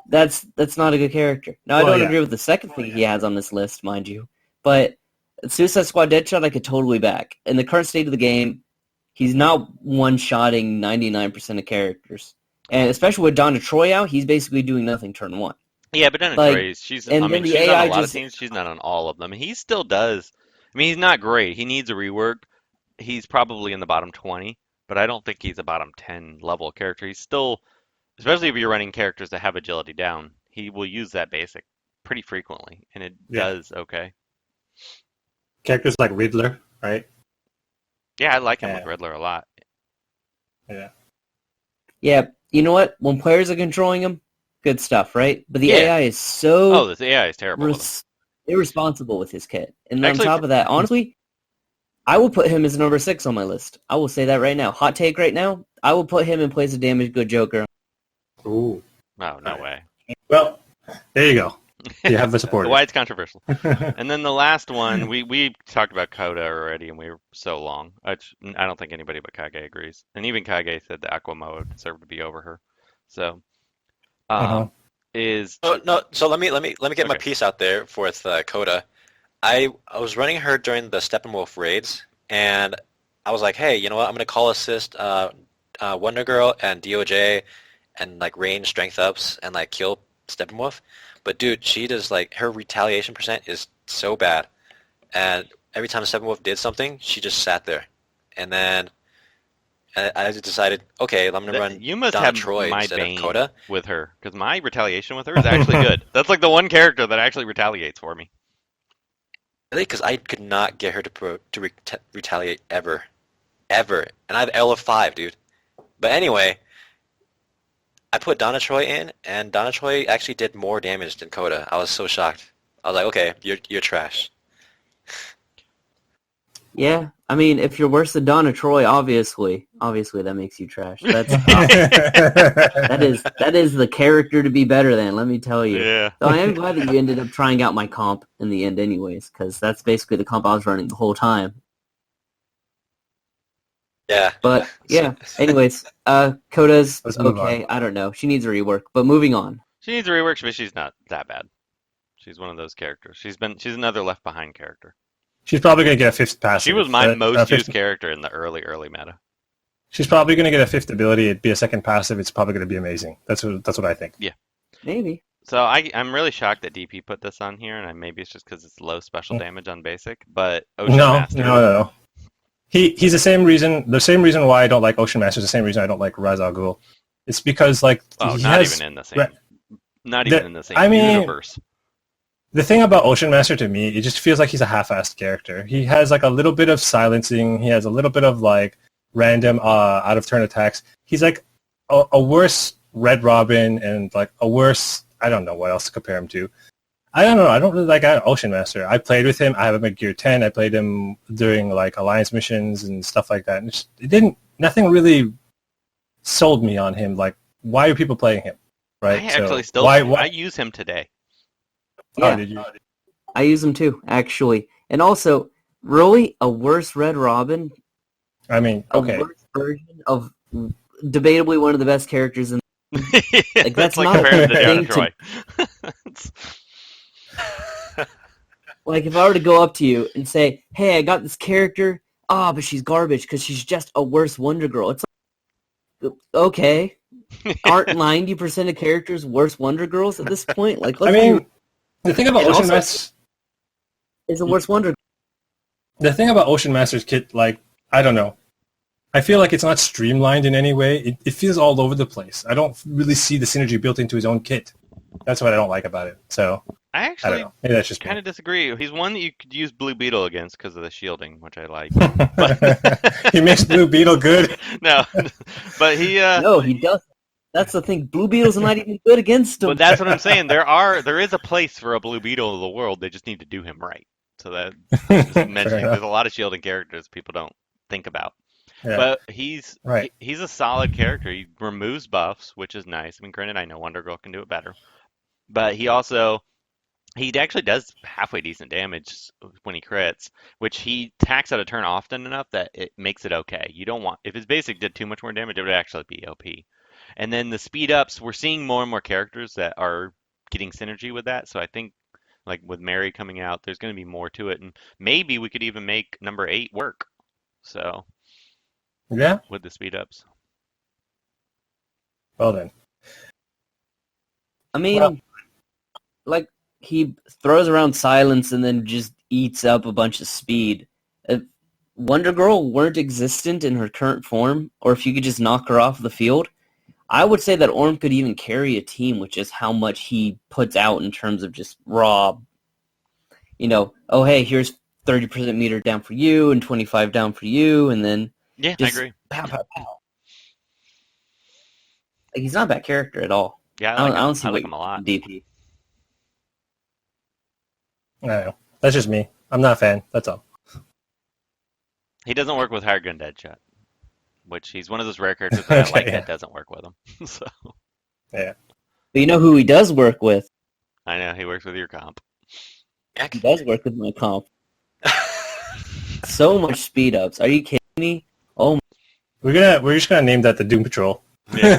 that's not a good character. Now, I don't agree with the second thing he has on this list, mind you, but Suicide Squad Deadshot I could totally back. In the current state of the game, he's not one-shotting 99% of characters. And especially with Donna Troy out, he's basically doing nothing turn 1.
Yeah, but Donna Troy, she's on a lot of teams. She's not on all of them. He still does. I mean, he's not great. He needs a rework. He's probably in the bottom 20, but I don't think he's a bottom 10 level character. He's still, especially if you're running characters that have agility down, he will use that basic pretty frequently, and it does okay.
Characters like Riddler, right?
Yeah, I like him with Riddler a lot.
Yeah.
Yeah, you know what? When players are controlling him, good stuff, right? But the AI is so...
Oh, this AI is terrible.
Irresponsible with his kit. And on top of that, honestly, I will put him as number 6 on my list. I will say that right now. Hot take right now, I will put him in place of Damage Good Joker.
Ooh.
Oh, no way.
Well, there you go. You have the support.
Why it's controversial. And then the last one, we talked about Coda already, and we were so long. I don't think anybody but Kage agrees. And even Kage said that Aqua Moa deserved to be over her. So, is
Oh, no, so let me get my
Okay.
piece out there with Coda. I was running her during the Steppenwolf raids, and I was like, hey, you know what? I'm gonna call assist Wonder Girl and DOJ, and like range strength ups and like kill Steppenwolf. But dude, she does like her retaliation percent is so bad, and every time Steppenwolf did something, she just sat there, and then I just decided, okay, I'm gonna run
you must
Donna
have
Troy
my
instead
Bane
of Coda.
with her, because my retaliation with her is actually good. That's like the one character that actually retaliates for me.
Really? Because I could not get her to retaliate ever. And I have L of 5, dude. But anyway, I put Donna Troy in, and Donna Troy actually did more damage than Coda. I was so shocked. I was like, okay, you're trash.
Yeah, I mean, if you're worse than Donna Troy, obviously that makes you trash. That's that is the character to be better than. Let me tell you.
Yeah.
So I am glad that you ended up trying out my comp in the end, anyways, because that's basically the comp I was running the whole time.
Yeah.
But yeah, anyways, Coda's
Let's move
okay. I don't know. She needs a rework. But moving on.
She needs a rework, but she's not that bad. She's one of those characters. She's another Left Behind character.
She's probably going to get a 5th passive.
She was my most
fifth-
used character in the early meta.
She's probably going to get a 5th ability. It'd be a 2nd passive. It's probably going to be amazing. That's what I think.
Maybe.
So I'm really shocked that DP put this on here, and maybe it's just because it's low special damage on basic. But Ocean Master,
No. He's the same reason. The same reason why I don't like Ocean Master is the same reason I don't like Ra's al Ghul. It's because like
oh,
he
not
has,
even in the same, not even in the same
I mean,
universe.
The thing about Ocean Master to me, it just feels like he's a half-assed character. He has like a little bit of silencing. He has a little bit of like random out-of-turn attacks. He's like a worse Red Robin and like a worse, I don't know what else to compare him to. I don't know. I don't really like Ocean Master. I played with him. I have him at Gear 10. I played him during like Alliance missions and stuff like that. And nothing really sold me on him. Like, why are people playing him? Right?
I actually still
why?
I use him today.
Oh,
Yeah,
did you?
I use them too, actually. And also, really, a worse Red Robin,
I mean,
a
okay.
worse version of debatably one of the best characters in.
Like,
that's
like
not a
comparing to
thing
Donna
to-
Troy.
Like, if I were to go up to you and say, "Hey, I got this character. But she's garbage because she's just a worse Wonder Girl." It's like, okay. Aren't 90% of characters worse Wonder Girls at this point? Like,
I
let's
mean, the thing about
And
Ocean
also-
Master,
is a worse Wonder Girl.
the thing about Ocean Master's kit, like, I don't know. I feel like it's not streamlined in any way. It feels all over the place. I don't really see the synergy built into his own kit. That's what I don't like about it. So
I
I don't
actually
know. Maybe that's just
kind
me.
of disagree. He's one that you could use Blue Beetle against because of the shielding, which I like.
He makes Blue Beetle good.
No, but he.
No, he does. That's the thing. Blue Beetle's not even good against him.
But that's what I'm saying. There is a place for a Blue Beetle in the world. They just need to do him right. So that just mentioning, there's a lot of shielding characters people don't think about.
Yeah.
But he's
Right.
he's a solid character. He removes buffs, which is nice. I mean, granted, I know Wonder Girl can do it better, but he actually does halfway decent damage when he crits, which he tacks out a turn often enough that it makes it okay. You don't want if his basic did too much more damage, it would actually be OP. And then the speed ups, we're seeing more and more characters that are getting synergy with that. So I think like with Mary coming out, there's going to be more to it, and maybe we could even make number 8 work. So
Yeah.
with the speed ups.
Well then.
I mean,
Well-
like, he throws around silence and then just eats up a bunch of speed. If Wonder Girl weren't existent in her current form, or if you could just knock her off the field, I would say that Orm could even carry a team with just how much he puts out in terms of just raw, oh, hey, here's 30% meter down for you and 25 down for you, and then
Yeah,
just
I agree.
pow, pow, pow. Like, he's not a bad character at all.
Yeah,
I don't see
I like
what
him a lot.
DP.
I don't know. That's just me. I'm not a fan. That's all.
He doesn't work with Hard Gun Deadshot. which he's one of those rare characters that I like
Okay,
that doesn't work with him. So
yeah.
But you know who he does work with?
I know he works with your comp.
He does work with my comp. So much speed ups. Are you kidding me? Oh,
We're just gonna name that the Doom Patrol.
Yeah.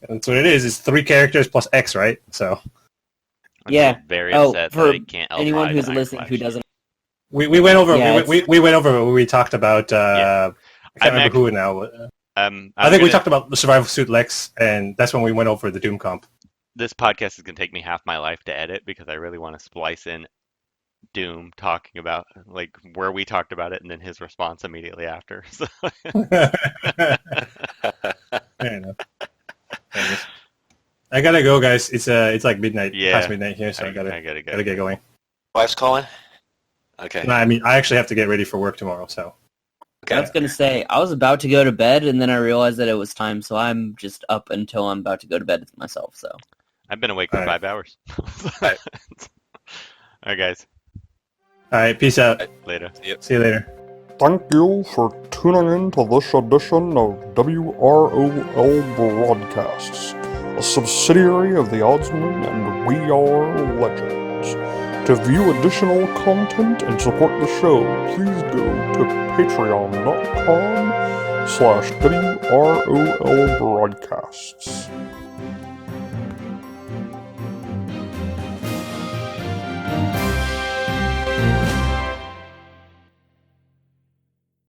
That's what it is. It's 3 characters plus X, right? So
I'm
Yeah.
just very
Oh,
upset
for
that I can't elf
anyone
hide
who's
Iron
listening who
Flash.
doesn't.
we went over
Yeah,
we went over when we talked about
Yeah.
I can't remember who now. I think we talked about the Survival Suit Lex, and that's when we went over the Doom comp.
This podcast is going to take me half my life to edit because I really want to splice in Doom talking about like where we talked about it and then his response immediately after. So,
Fair enough. Anyways. I gotta go, guys. It's like midnight,
Yeah.
past midnight here, so I gotta
gotta go.
get going.
Wife's calling? Okay.
No, I mean, I actually have to get ready for work tomorrow, so.
I was gonna say I was about to go to bed, and then I realized that it was time, so I'm just up until I'm about to go to bed myself. So
I've been awake for
All right.
5 hours.
Alright.
All right, guys.
All right, peace out.
Later.
See you later.
Thank you for tuning in to this edition of WROL Broadcasts, a subsidiary of the Oddsman and We Are Legends. To view additional content and support the show, please go to patreon.com/WROL Broadcasts.